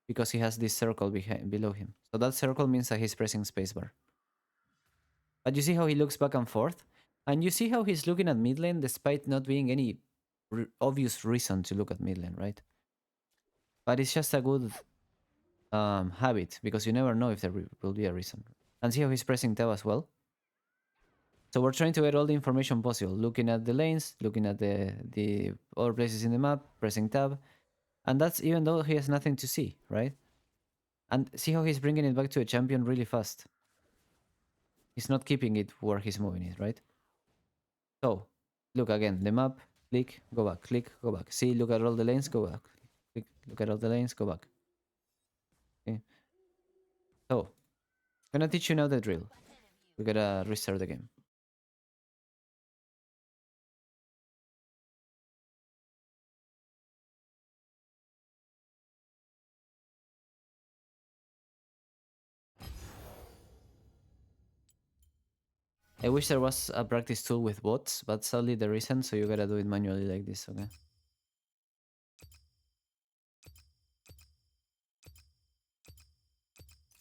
Because he has this circle below him. So that circle means that he's pressing spacebar. But you see how he looks back and forth? And you see how he's looking at mid lane despite not being any obvious reason to look at mid lane, right? But it's just a good habit because you never know if there will be a reason. And see how he's pressing tab as well? So we're trying to get all the information possible, looking at the lanes, looking at the other places in the map, pressing tab. And that's even though he has nothing to see, right? And see how he's bringing it back to a champion really fast. He's not keeping it where he's moving it, right? So, look again, the map, click, go back, click, go back. See, look at all the lanes, go back. Click, look at all the lanes, go back. Okay. So, I'm gonna teach you now the drill. We gotta restart the game. I wish there was a practice tool with bots, but sadly there isn't, so you gotta do it manually like this, okay?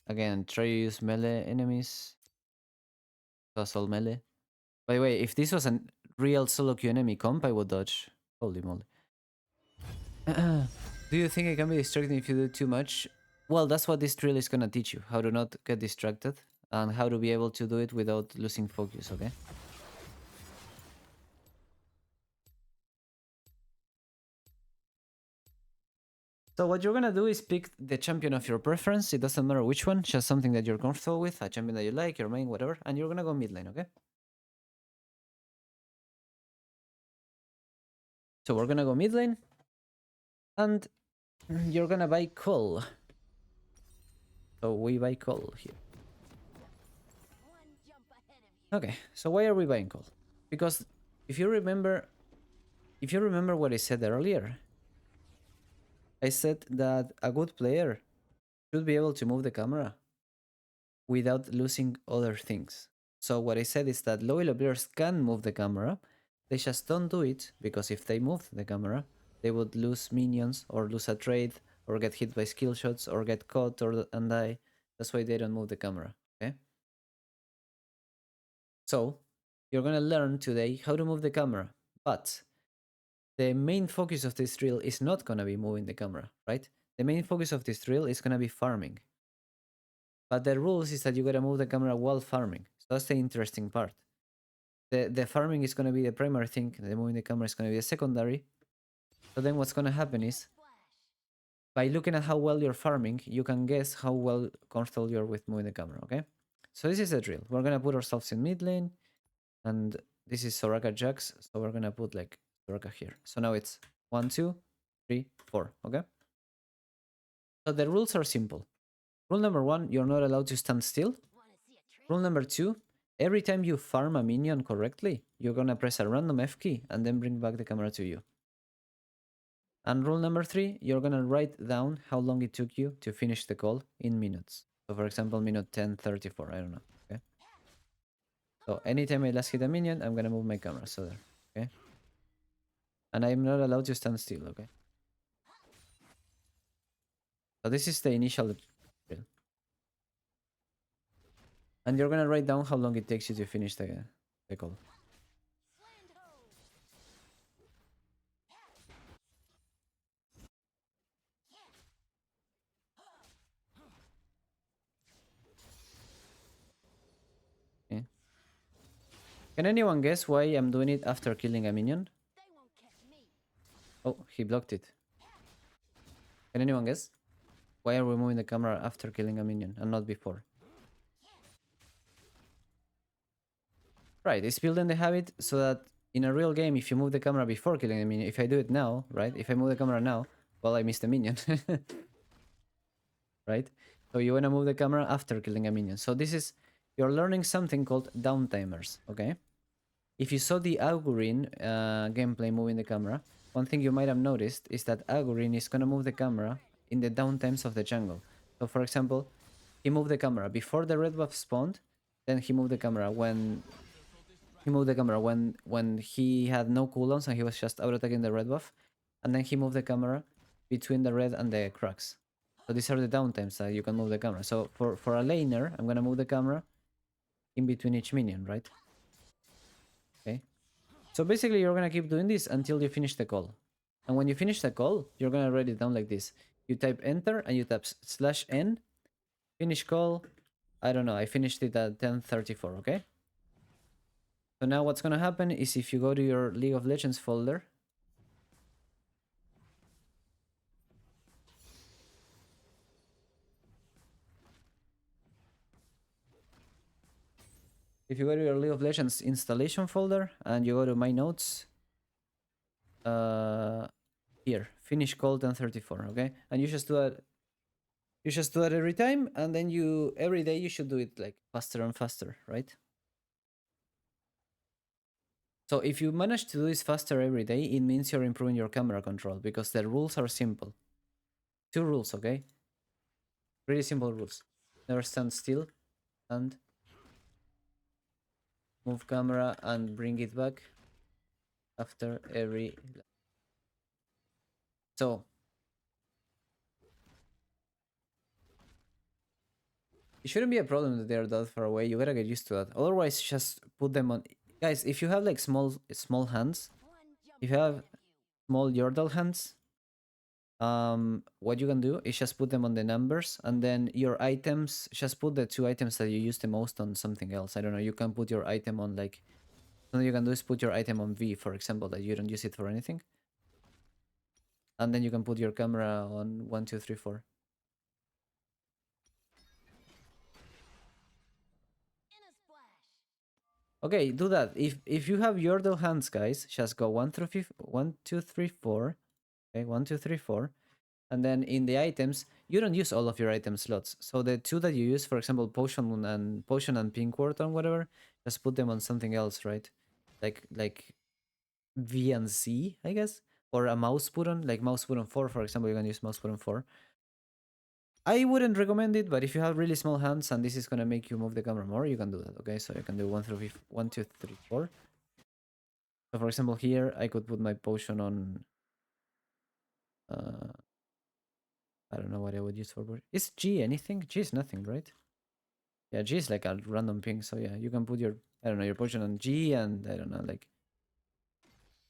Again, try to use melee enemies. That's all melee. By the way, if this was a real solo queue enemy comp, I would dodge. Holy moly. Do you think it can be distracting if you do too much? Well, that's what this drill is gonna teach you. How to not get distracted and how to be able to do it without losing focus, okay? So what you're gonna do is pick the champion of your preference. It doesn't matter which one, just something that you're comfortable with, a champion that you like, your main, whatever, and you're gonna go mid lane, okay? So we're gonna go mid lane, and you're gonna buy coal. So we buy coal here. Okay, so why are we buying coal? Because if you remember what I said earlier, I said that a good player should be able to move the camera without losing other things. So what I said is that low elo players can move the camera, they just don't do it because if they moved the camera, they would lose minions or lose a trade or get hit by skill shots or get caught and die. That's why they don't move the camera, okay? So you're gonna learn today how to move the camera, but the main focus of this drill is not gonna be moving the camera, right? The main focus of this drill is gonna be farming. But the rules is that you gotta move the camera while farming. So that's the interesting part. The farming is gonna be the primary thing, the moving the camera is gonna be the secondary. So then what's gonna happen is, by looking at how well you're farming, you can guess how well comfortable you're with moving the camera, okay? So this is the drill. We're gonna put ourselves in mid lane, and this is Soraka Jax, so we're gonna put like Soraka here. So now it's 1, 2, 3, 4, okay? So the rules are simple. Rule number 1, you're not allowed to stand still. Rule number 2, every time you farm a minion correctly, you're gonna press a random F key and then bring back the camera to you. And rule number 3, you're gonna write down how long it took you to finish the call in minutes. So for example, minute 10:34, I don't know, okay? So anytime I last hit a minion, I'm gonna move my camera, so there, okay? And I'm not allowed to stand still, okay? So this is the initial drill. And you're gonna write down how long it takes you to finish the call. Okay. Can anyone guess why I'm doing it after killing a minion? Oh, he blocked it. Can anyone guess? Why are we moving the camera after killing a minion and not before? Right, it's building the habit so that in a real game, if you move the camera before killing a minion, if I do it now, right? If I move the camera now, well, I missed a minion. Right? So you want to move the camera after killing a minion. So this is, you're learning something called downtimers, okay? If you saw the Augurin gameplay moving the camera, one thing you might have noticed is that Augurin is going to move the camera in the downtimes of the jungle. So for example, he moved the camera before the red buff spawned, then he moved the camera when he had no cooldowns and he was just out attacking the red buff, and then he moved the camera between the red and the crux. So these are the downtimes that you can move the camera. So for a laner, I'm gonna move the camera in between each minion, right? Okay. So basically you're gonna keep doing this until you finish the call. And when you finish the call, you're gonna write it down like this. You type enter and you type /n, finish call. I don't know, I finished it at 10:34, okay? So now what's gonna happen is if you go to your League of Legends folder, if you go to your League of Legends installation folder and you go to my notes, here, finish call 10:34, okay? And you just do it. You just do it every time, and then every day you should do it like faster and faster, right? So if you manage to do this faster every day, it means you're improving your camera control because the rules are simple. 2 rules, okay? Really simple rules. Never stand still and move camera and bring it back after every. So it shouldn't be a problem that they're that far away. You gotta get used to that. Otherwise, just put them on. Guys, if you have like small hands, if you have small Yordle hands, what you can do is just put them on the numbers, and then your items, just put the 2 items that you use the most on something else. I don't know. You can put your item on like. Something you can do is put your item on V, for example, that you don't use it for anything, and then you can put your camera on 1, 2, 3, 4. Okay, do that. If you have Yordle hands, guys, just go 1 through 5, 1, 2, 3, 4. Okay, 1, 2, 3, 4. And then in the items, you don't use all of your item slots. So the 2 that you use, for example, potion and pink ward or whatever, just put them on something else, right? Like V and C, I guess, or a mouse button, like mouse button 4, for example. You can use mouse button 4. I wouldn't recommend it, but if you have really small hands and this is gonna make you move the camera more, you can do that. Okay, so you can do 1 through 1, 2, 3, 4. So for example, here I could put my potion on. Uh, I don't know what I would use for. Is G anything? G is nothing, right? Yeah, G is like a random ping. So yeah, you can put your, I don't know, your potion on G, and I don't know, like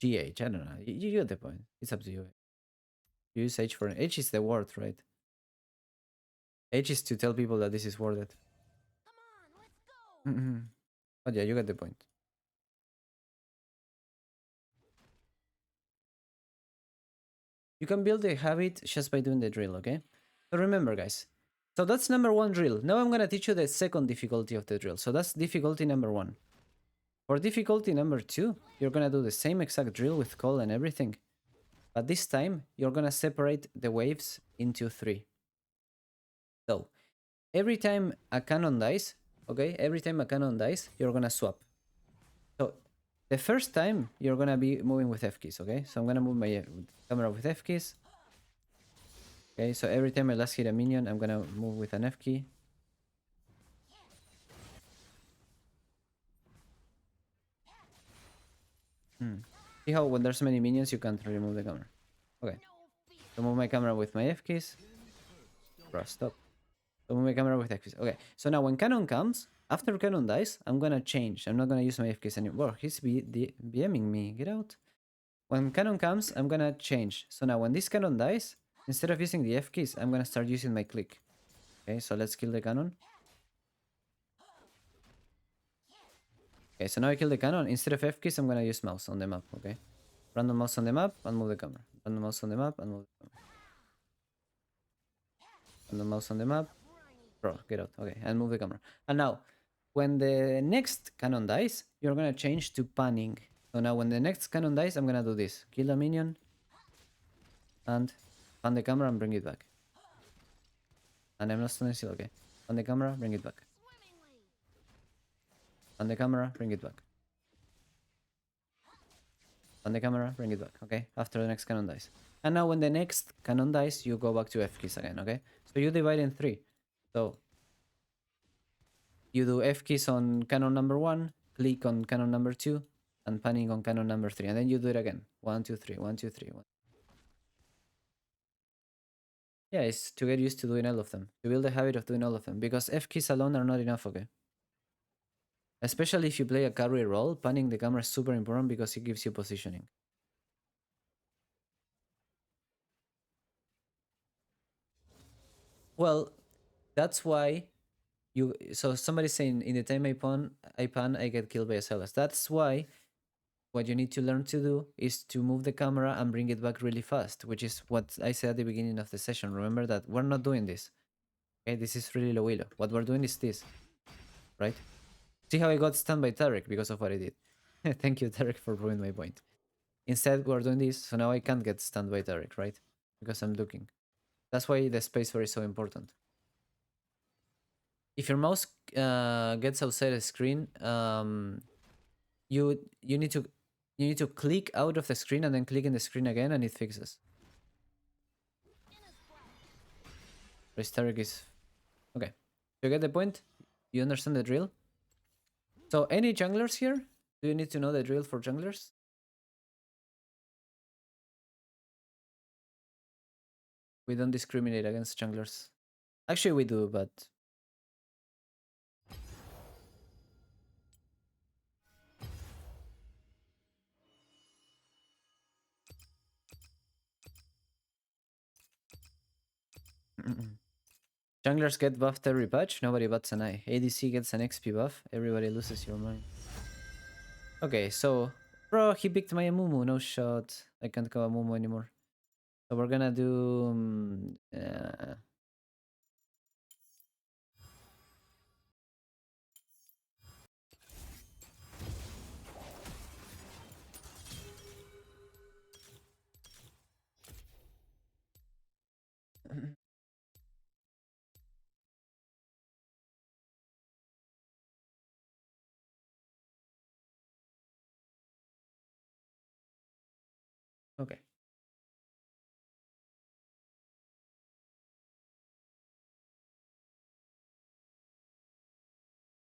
GH. I don't know. You get the point. It's up to you. You use H for H is the word, right? H is to tell people that this is worth it. But yeah, you get the point. You can build a habit just by doing the drill, okay? So remember, guys. So that's number 1 drill. Now I'm gonna teach you the second difficulty of the drill. So that's difficulty number 1. For difficulty number 2, you're gonna do the same exact drill with call and everything. But this time, you're gonna separate the waves into 3. So, every time a cannon dies, okay? Every time a cannon dies, you're gonna swap. So, the first time, you're gonna be moving with F keys, okay? So I'm gonna move my camera with F keys. Okay, so every time I last hit a minion, I'm gonna move with an F key. See how when there's many minions, you can't remove the camera. Okay. So move my camera with my F keys. Bro, stop. So move my camera with F keys. Okay. So now when cannon comes, after cannon dies, I'm gonna change. I'm not gonna use my F keys anymore. He's BMing me. Get out. When cannon comes, I'm gonna change. So now when this cannon dies, instead of using the F keys, I'm gonna start using my click. Okay, so let's kill the cannon. Okay, so now I kill the cannon. Instead of F keys, I'm gonna use mouse on the map, okay? Random mouse on the map and move the camera. Random mouse on the map and move the camera. Random mouse on the map. Bro, get out. Okay, and move the camera. And now, when the next cannon dies, you're gonna change to panning. So now when the next cannon dies, I'm gonna do this. Kill a minion. And pan the camera and bring it back. And I'm not standing still, okay. Pan the camera, bring it back. Pan the camera, bring it back. On the camera, bring it back, okay? After the next cannon dies. And now when the next cannon dies, you go back to F keys again, okay? So you divide in 3. So you do F keys on cannon number 1, click on cannon number 2, and panning on cannon number 3. And then you do it again. 1, 2, 3, 1, 2, 3. 1. Yeah, it's to get used to doing all of them. To build a habit of doing all of them. Because F keys alone are not enough, okay? Especially if you play a carry role, panning the camera is super important because it gives you positioning. Well, that's why so somebody's saying in the time I pan, I get killed by a Sylas. That's why what you need to learn to do is to move the camera and bring it back really fast, which is what I said at the beginning of the session. Remember that we're not doing this. Okay, this is really low elo. What we're doing is this, right? See how I got stunned by Tarek because of what I did. Thank you, Tarek, for proving my point. Instead, we're doing this, so now I can't get stunned by Tarek, right? Because I'm looking. That's why the space is so important. If your mouse gets outside the screen, you need to You need to click out of the screen and then click in the screen again and it fixes. Restart is... Okay. You get the point? You understand the drill? So any junglers here? Do you need to know the drill for junglers? We don't discriminate against junglers. Actually, we do, but... Junglers get buffed every patch, nobody bats an eye. ADC gets an XP buff, everybody loses your mind. Okay, so... Bro, he picked my Amumu, no shot. I can't go Amumu anymore. So we're gonna do... okay.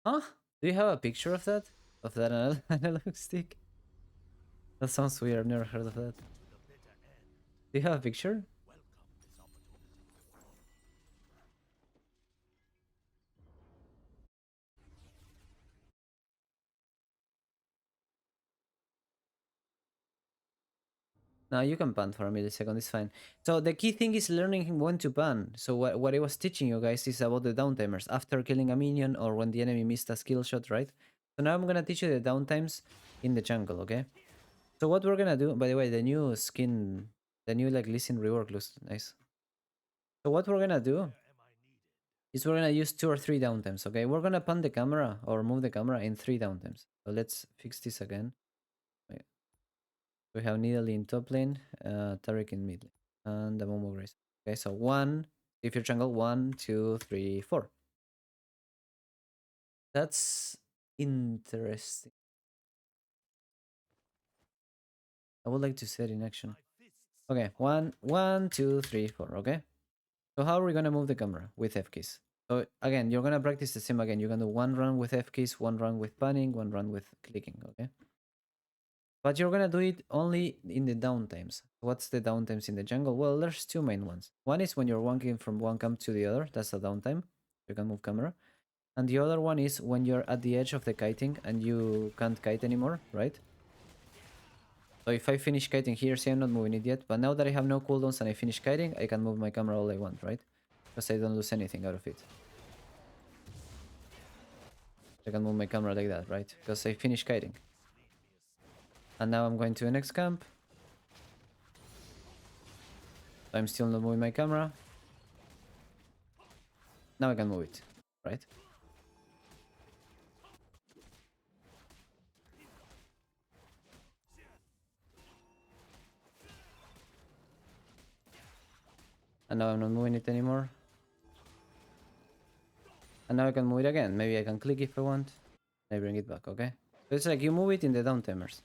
Huh? Do you have a picture of that? Of that analog stick? That sounds weird, I've never heard of that. Do you have a picture? No, you can pan for a millisecond, it's fine. So the key thing is learning when to pan. So what I was teaching you guys is about the downtimers after killing a minion or when the enemy missed a skill shot, right? So now I'm gonna teach you the downtimes in the jungle, okay? So what we're gonna do, by the way, the new skin, the new like Lee Sin rework looks nice. So what we're gonna do is we're gonna use 2 or 3 downtimes, okay? We're gonna pan the camera or move the camera in 3 downtimes. So let's fix this again. Wait. We have Nidalee in top lane, Taric in mid lane, and the Momo Grace. Okay, so 1, if you're jungle, 1, 2, 3, 4. That's interesting. I would like to see it in action. Okay, 1, 1, 2, 3, 4, okay? So how are we gonna move the camera? With F keys. So again, you're gonna practice the same again. You're gonna do 1 run with F keys, 1 run with panning, 1 run with clicking, okay? But you're gonna do it only in the downtimes. What's the downtimes in the jungle? Well, there's 2 main ones. One is when you're walking from one camp to the other. That's a downtime. You can move camera. And the other one is when you're at the edge of the kiting and you can't kite anymore, right? So if I finish kiting here, see I'm not moving it yet, but now that I have no cooldowns and I finish kiting, I can move my camera all I want, right? Because I don't lose anything out of it. I can move my camera like that, right? Because I finish kiting. And now I'm going to the next camp. I'm still not moving my camera. Now I can move it, right? And now I'm not moving it anymore. And now I can move it again. Maybe I can click if I want. I bring it back, okay? So it's like you move it in the downtimers.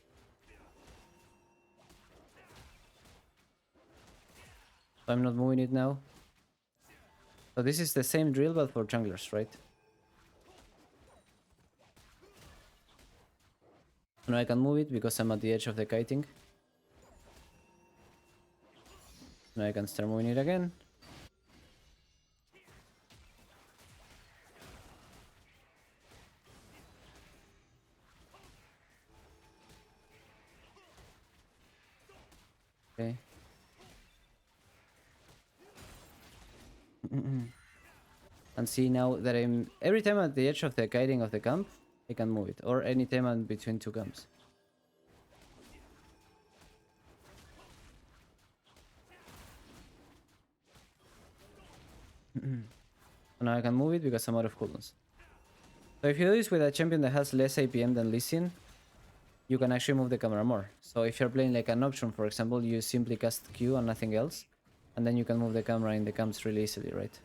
So I'm not moving it now. So this is the same drill but for junglers, right? Now I can move it because I'm at the edge of the kiting. Now I can start moving it again. Okay. And see now that I'm... Every time at the edge of the kiting of the camp, I can move it. Or any time I'm between 2 camps. Now I can move it because I'm out of cooldowns. So if you do this with a champion that has less APM than Lee Sin, you can actually move the camera more. So if you're playing like an option, for example, you simply cast Q and nothing else, and then you can move the camera in the camps really easily, right?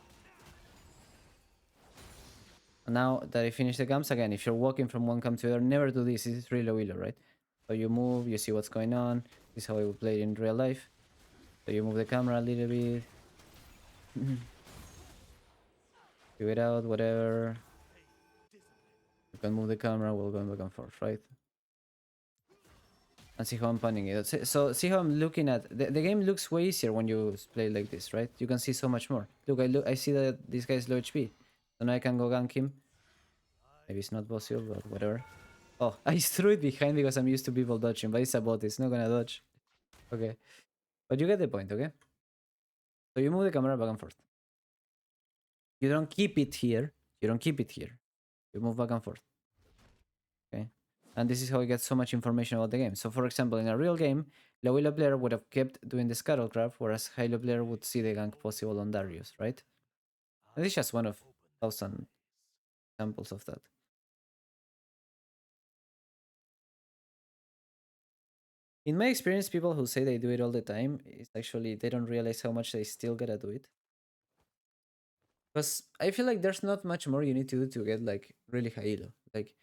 And now that I finish the camps, again, if you're walking from one camp to the other, never do this, this is really low elo, right? So you move, you see what's going on. This is how I would play it in real life. So you move the camera a little bit, figure it out, whatever. You can move the camera while going back and forth, right? And see how I'm panning it. So see how I'm looking at the game looks way easier when you play like this, right? You can see so much more. Look, I see that this guy is low HP. So now I can go gank him. Maybe it's not possible, but whatever. Oh, I threw it behind because I'm used to people dodging, but it's a bot, it's not gonna dodge. Okay. But you get the point, okay? So you move the camera back and forth. You don't keep it here. You don't keep it here. You move back and forth. Okay. And this is how you get so much information about the game. So for example, in a real game, low-elo player would have kept doing the scuttle crab, whereas high-elo player would see the gank possible on Darius, right? And this is just one of 1,000 examples of that. In my experience, people who say they do it all the time, it's actually they don't realize how much they still gotta do it. Because I feel like there's not much more you need to do to get like really high elo. Like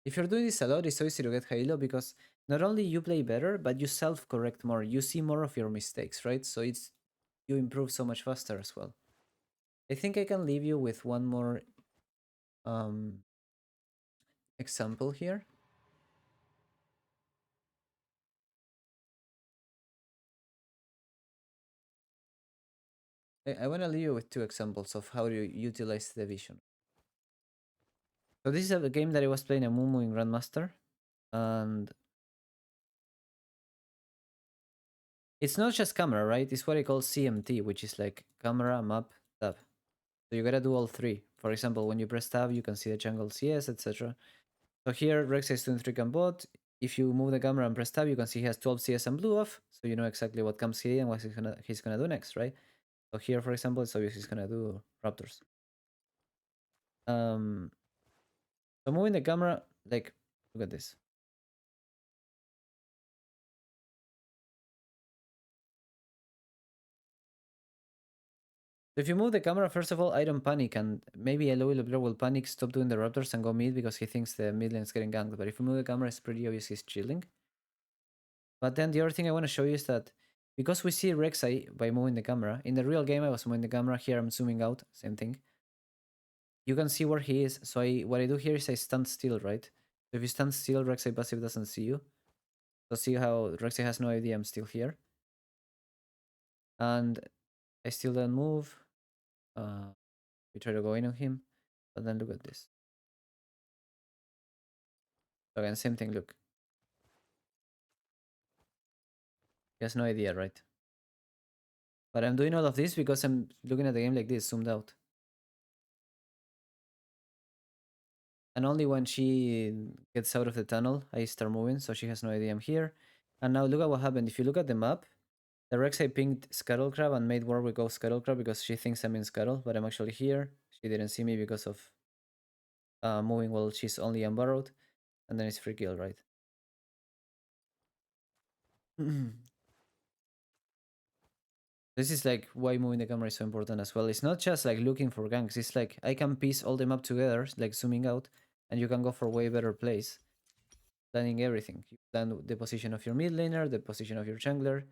if you're doing this a lot, it's so easy to get high elo because not only you play better, but you self-correct more. You see more of your mistakes, right? So it's you improve so much faster as well. I think I can leave you with one more um, example here. I want to leave you with two examples of how you utilize the vision. So this is a game that I was playing a Mumu in Grandmaster, and it's not just camera, right? It's what I call CMT, which is like camera, map, tab. So you gotta do all three. For example, when you press tab, you can see the jungle CS, etc. So here, Rex is doing 3 can bot. If you move the camera and press tab, you can see he has 12 CS and blue off. So you know exactly what comes here and what he's gonna do next, right? So here, for example, it's obvious he's gonna do Raptors. Um, so moving the camera, like, look at this. So if you move the camera, first of all, I don't panic, and maybe a low elo player will panic, stop doing the Raptors, and go mid because he thinks the mid lane is getting ganked. But if you move the camera, it's pretty obvious he's chilling. But then the other thing I want to show you is that because we see Rek'Sai by moving the camera, in the real game I was moving the camera, here I'm zooming out, same thing. You can see where he is, so what I do here is I stand still, right? So if you stand still, Rek'Sai passive doesn't see you. So see how Rek'Sai has no idea I'm still here. And I still don't move. We try to go in on him, but then look at this. Again, same thing, look. He has no idea, right? But I'm doing all of this because I'm looking at the game like this, zoomed out. And only when she gets out of the tunnel, I start moving, so she has no idea I'm here. And now look at what happened. If you look at the map, the Rek'Sai pinged Scuttle Crab and made Warwick go Scuttle Crab because she thinks I'm in Scuttle, but I'm actually here. She didn't see me because of moving while she's only unburrowed. And then it's free kill, right? This is like why moving the camera is so important as well. It's not just like looking for ganks. It's like I can piece all the map together, like zooming out, and you can go for way better plays. Planning everything. You plan the position of your mid laner, the position of your jungler.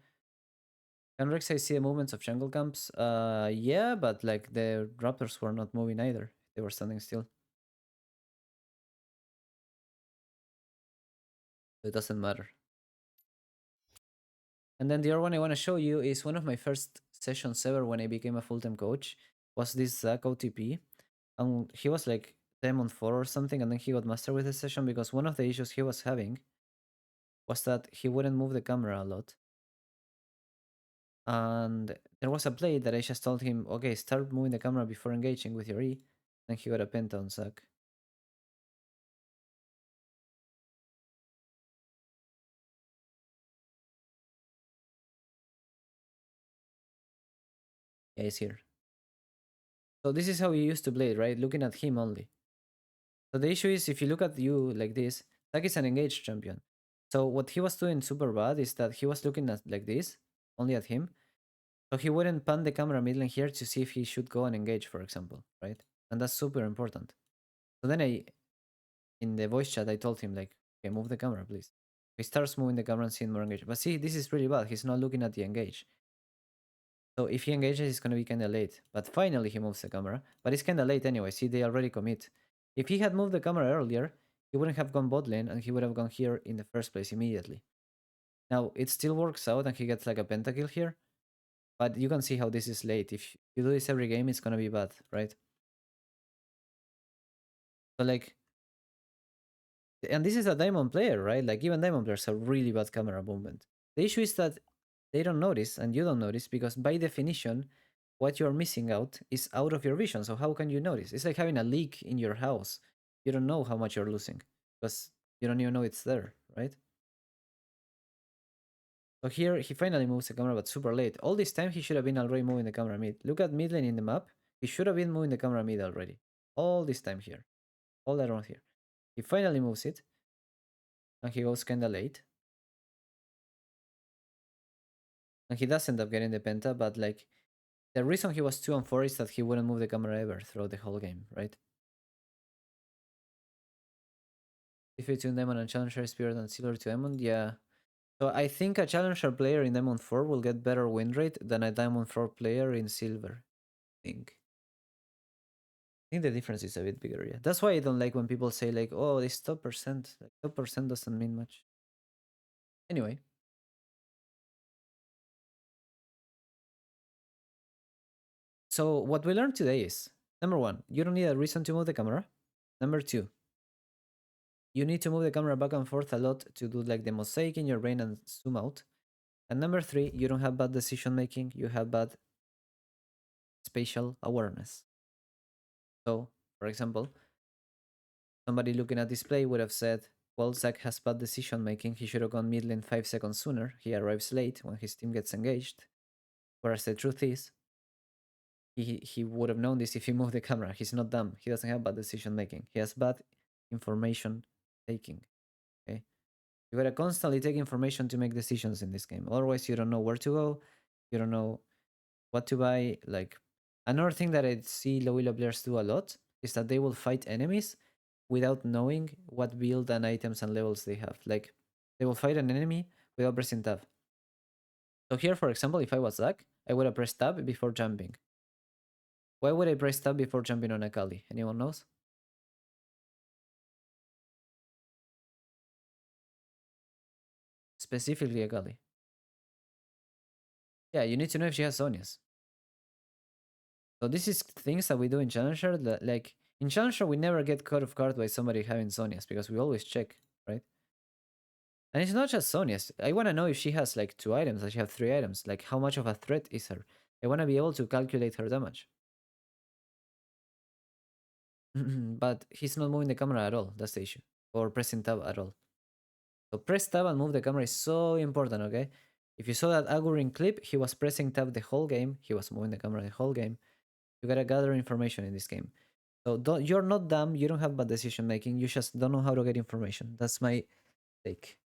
Can Rek'Sai see the movements of jungle camps? Yeah, but like the Raptors were not moving either. They were standing still. It doesn't matter. And then the other one I want to show you is one of my first sessions ever when I became a full-time coach. Was this Zac OTP. And he was like Diamond 4 or something, and then he got master with the session because one of the issues he was having was that he wouldn't move the camera a lot. And there was a play that I just told him, okay, start moving the camera before engaging with your E. And he got a penta on Zac. Yeah, he's here. So this is how you used to play it, right? Looking at him only. So the issue is if you look at you like this, Zac is an engaged champion. So what he was doing super bad is that he was looking at like this, only at him. So he wouldn't pan the camera middle here to see if he should go and engage, for example, right? And that's super important. So then in the voice chat, I told him like, okay, move the camera, please. He starts moving the camera and seeing more engaged. But see, this is really bad. He's not looking at the engage. So if he engages, it's going to be kind of late. But finally, he moves the camera. But it's kind of late anyway. See, they already commit. If he had moved the camera earlier, he wouldn't have gone bot lane and he would have gone here in the first place immediately. Now, it still works out and he gets like a pentakill here. But you can see how this is late. If you do this every game, it's going to be bad, right? So like, and this is a diamond player, right? Like even diamond players have really bad camera movement. The issue is that they don't notice and you don't notice because by definition, what you're missing out is out of your vision. So how can you notice? It's like having a leak in your house. You don't know how much you're losing because you don't even know it's there, right? So here he finally moves the camera, but super late. All this time he should have been already moving the camera mid. Look at mid lane in the map. He should have been moving the camera mid already. All this time here. All around here. He finally moves it. And he goes kinda late. And he does end up getting the penta, but like the reason he was 2 and 4 is that he wouldn't move the camera ever throughout the whole game, right? If between Diamond and Challenger is better than Silver to Diamond, yeah. So I think a Challenger player in Diamond 4 will get better win rate than a Diamond 4 player in Silver. I think the difference is a bit bigger, yeah. That's why I don't like when people say like, oh, this top percent. Like, top percent doesn't mean much. Anyway. So what we learned today is, number 1, you don't need a reason to move the camera. Number 2, you need to move the camera back and forth a lot to do like the mosaic in your brain and zoom out. And number 3, you don't have bad decision making, you have bad spatial awareness. So, for example, somebody looking at display would have said, well, Zach has bad decision making, he should have gone mid lane 5 seconds sooner, he arrives late when his team gets engaged. Whereas the truth is, he would have known this if he moved the camera. He's not dumb, he doesn't have bad decision making, he has bad information taking. Okay, you gotta constantly take information to make decisions in this game. Otherwise, you don't know where to go, you don't know what to buy. Like another thing that I see low-elo players do a lot is that they will fight enemies without knowing what build and items and levels they have. Like they will fight an enemy without pressing tab. So here, for example, if I was Zach, I would have pressed tab before jumping. Why would I press tab before jumping on a Kali? Anyone knows? Specifically a Kali. Yeah, you need to know if she has Sonias. So this is things that we do in Challenger. That, like in Challenger, we never get caught off guard by somebody having Sonias because we always check, right? And it's not just Sonia's. I want to know if she has like 2 items, or she has 3 items. Like how much of a threat is her? I want to be able to calculate her damage. But he's not moving the camera at all. That's the issue. Or pressing tab at all. So press tab and move the camera is so important, okay? If you saw that Agurin clip, he was pressing tab the whole game. He was moving the camera the whole game. You gotta gather information in this game. So you're not dumb. You don't have bad decision making. You just don't know how to get information. That's my take.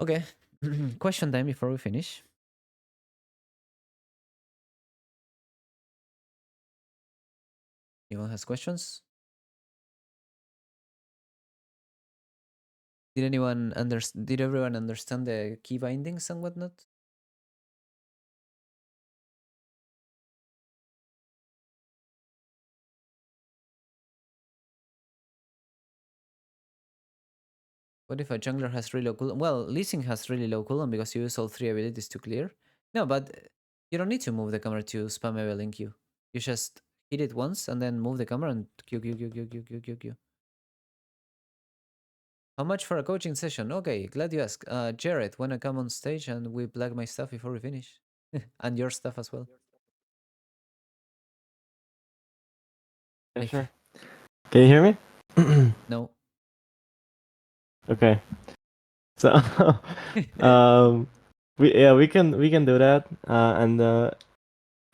Okay. Question time before we finish. Anyone has questions? Did everyone understand the key bindings and whatnot? What if a jungler has really low cooldown? Well, Lee Sin has really low cooldown because you use all 3 abilities to clear. No, but you don't need to move the camera to spam evel in Q. You just hit it once and then move the camera and Q, Q, Q, Q, Q, Q, Q, Q. How much for a coaching session? Okay, glad you asked. Jared, wanna come on stage and we plug my stuff before we finish? And your stuff as well. Yeah, sure. Can you hear me? No. Okay. So, we can do that and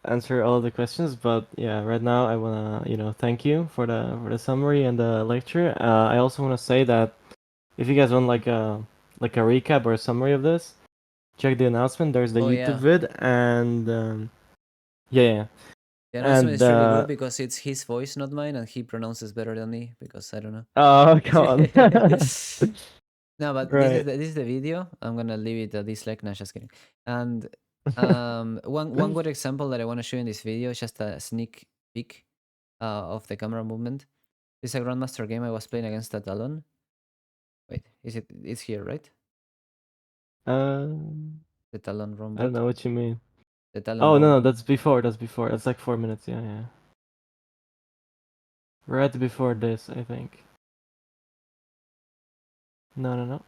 answer all the questions. But yeah, right now I wanna thank you for the summary and the lecture. I also wanna say that if you guys want like a recap or a summary of this, check the announcement. There's the Oh YouTube yeah. vid and yeah. The announcement And is really good because it's his voice, not mine, and he pronounces better than me because I don't know. oh, come on. No, but Right. this is the video. I'm gonna leave it at this like, no, just kidding. And one good example that I want to show in this video is just a sneak peek of the camera movement. This is a Grandmaster game I was playing against a Talon. Wait, is it? It's here, right? Um, The Talon I don't robot. know what you mean. The Talon Oh no, rom. no, that's before. That's before. That's like 4 minutes. Yeah, yeah. Right before this, I think. No, no, no.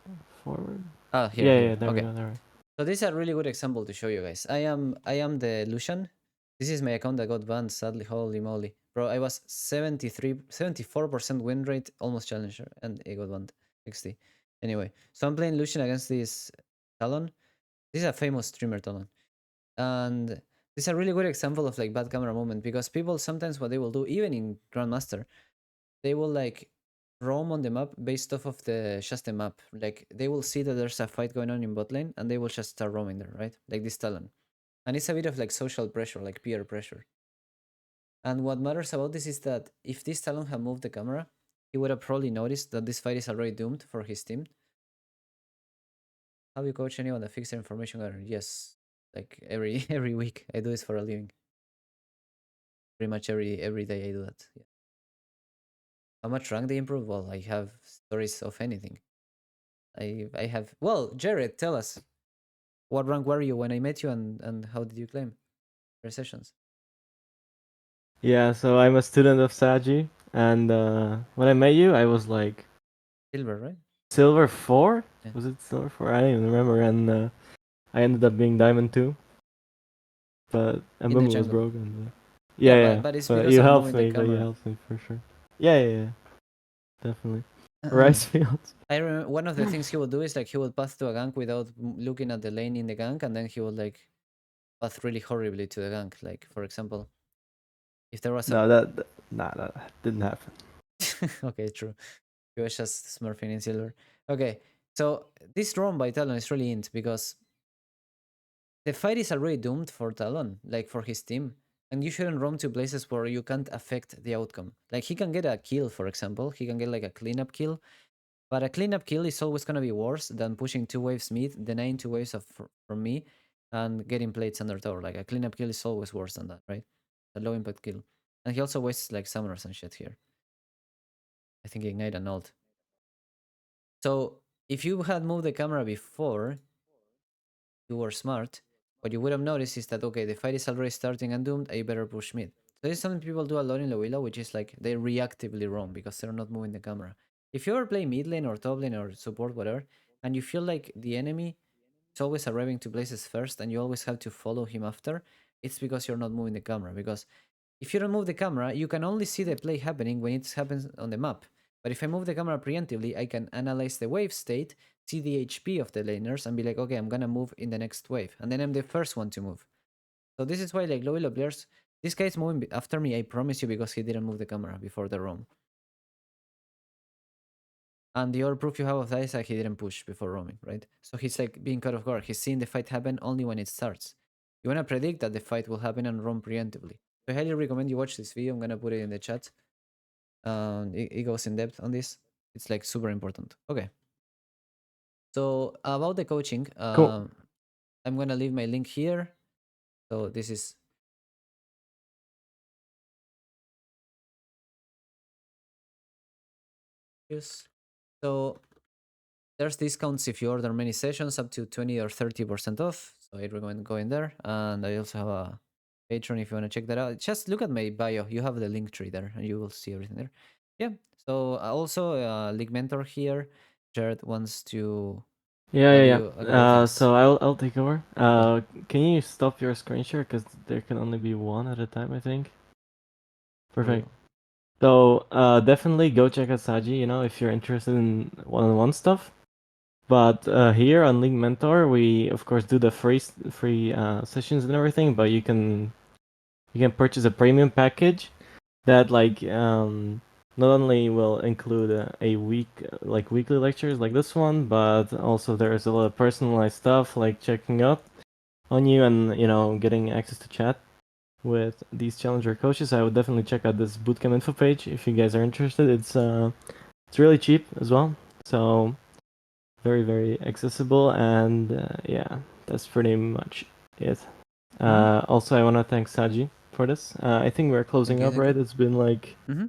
Forward. Ah, here, Yeah, yeah. here. There we Okay. go. There we go. So this is a really good example to show you guys. I am the Lucian. This is my account that got banned, sadly. Holy moly. Bro, I was 74% win rate, almost challenger, and it got banned. 60. Anyway, so I'm playing Lucian against this Talon. This is a famous streamer, Talon. And this is a really good example of like bad camera movement because people sometimes what they will do, even in Grandmaster, they will like roam on the map based off of the just the map. Like they will see that there's a fight going on in bot lane and they will just start roaming there, right? Like this Talon. And it's a bit of like social pressure, like peer pressure. And what matters about this is that if this Talon had moved the camera, he would have probably noticed that this fight is already doomed for his team. Have you coached anyone that fixed their information error? Yes. Like every every week. I do this for a living. Pretty much every day I do that. Yeah. How much rank they improve? Well, I have stories of anything. I have. Well, Jared, tell us what rank were you when I met you, and how did you claim your sessions? Yeah. So I'm a student of Saji, and when I met you, I was like Silver, right? silver 4. Yeah. Was it silver 4? I don't even remember. And I ended up being diamond 2, but In the Mbumu was jungle. broken. Yeah, Yeah, yeah. but it's But because you of helped moving the me. But you camera. helped me for sure. Yeah, yeah, yeah. Definitely. Rice fields. I remember one of the things he would do is like he would path to a gank without looking at the lane in the gank, and then he would like path really horribly to the gank. Like for example, if there was a No, that nah, that didn't happen. okay, true. He was just smurfing in silver. Okay, so this roam by Talon is really int because the fight is already doomed for Talon, like for his team. And you shouldn't roam to places where you can't affect the outcome. Like he can get a kill, for example. He can get like a cleanup kill. But a cleanup kill is always gonna be worse than pushing 2 waves mid, denying 2 waves of from me, and getting plates under tower. Like a cleanup kill is always worse than that, right? A low impact kill. And he also wastes like summoners and shit here. I think ignite and ult. So if you had moved the camera before, you were smart, what you would have noticed is that, okay, the fight is already starting and doomed, I better push mid. So this is something people do a lot in Low-Elo, which is like they reactively roam because they're not moving the camera. If you ever play mid lane or top lane or support, whatever, and you feel like the enemy is always arriving to places first and you always have to follow him after, it's because you're not moving the camera. Because if you don't move the camera, you can only see the play happening when it happens on the map. But if I move the camera preemptively, I can analyze the wave state, see the HP of the laners, and be like, okay, I'm gonna move in the next wave. And then I'm the first one to move. So this is why like low elo players, this guy's moving after me, I promise you, because he didn't move the camera before the roam. And the other proof you have of that is that he didn't push before roaming, right? So he's like being caught off guard. He's seeing the fight happen only when it starts. You wanna predict that the fight will happen and roam preemptively. So I highly recommend you watch this video. I'm gonna put it in the chat. It goes in depth on this. It's like super important. Okay. So about the coaching, Cool. I'm gonna leave my link here. So this is yes. So there's discounts if you order many sessions, up to 20 or 30% off. So I recommend going there. And I also have a Patreon if you want to check that out. Just look at my bio. You have the link tree there, and you will see everything there. Yeah. So also League Mentor here. Jared wants to Yeah, tell yeah, you a yeah. couple things. So I'll take over. Cool. Can you stop your screen share because there can only be one at a time, I think. Perfect. Cool. So definitely go check out Saji. You know, if you're interested in one-on-one stuff. But here on League Mentor, we of course do the free sessions and everything. But you can purchase a premium package that like not only will include a week like weekly lectures like this one, but also there's a lot of personalized stuff like checking up on you and getting access to chat. with these challenger coaches, I would definitely check out this bootcamp info page if you guys are interested. It's really cheap as well, so very, very accessible. And yeah, that's pretty much it. Also, I want to thank Saji for this. I think we're closing up, Thank you. right? It's been like Mm-hmm.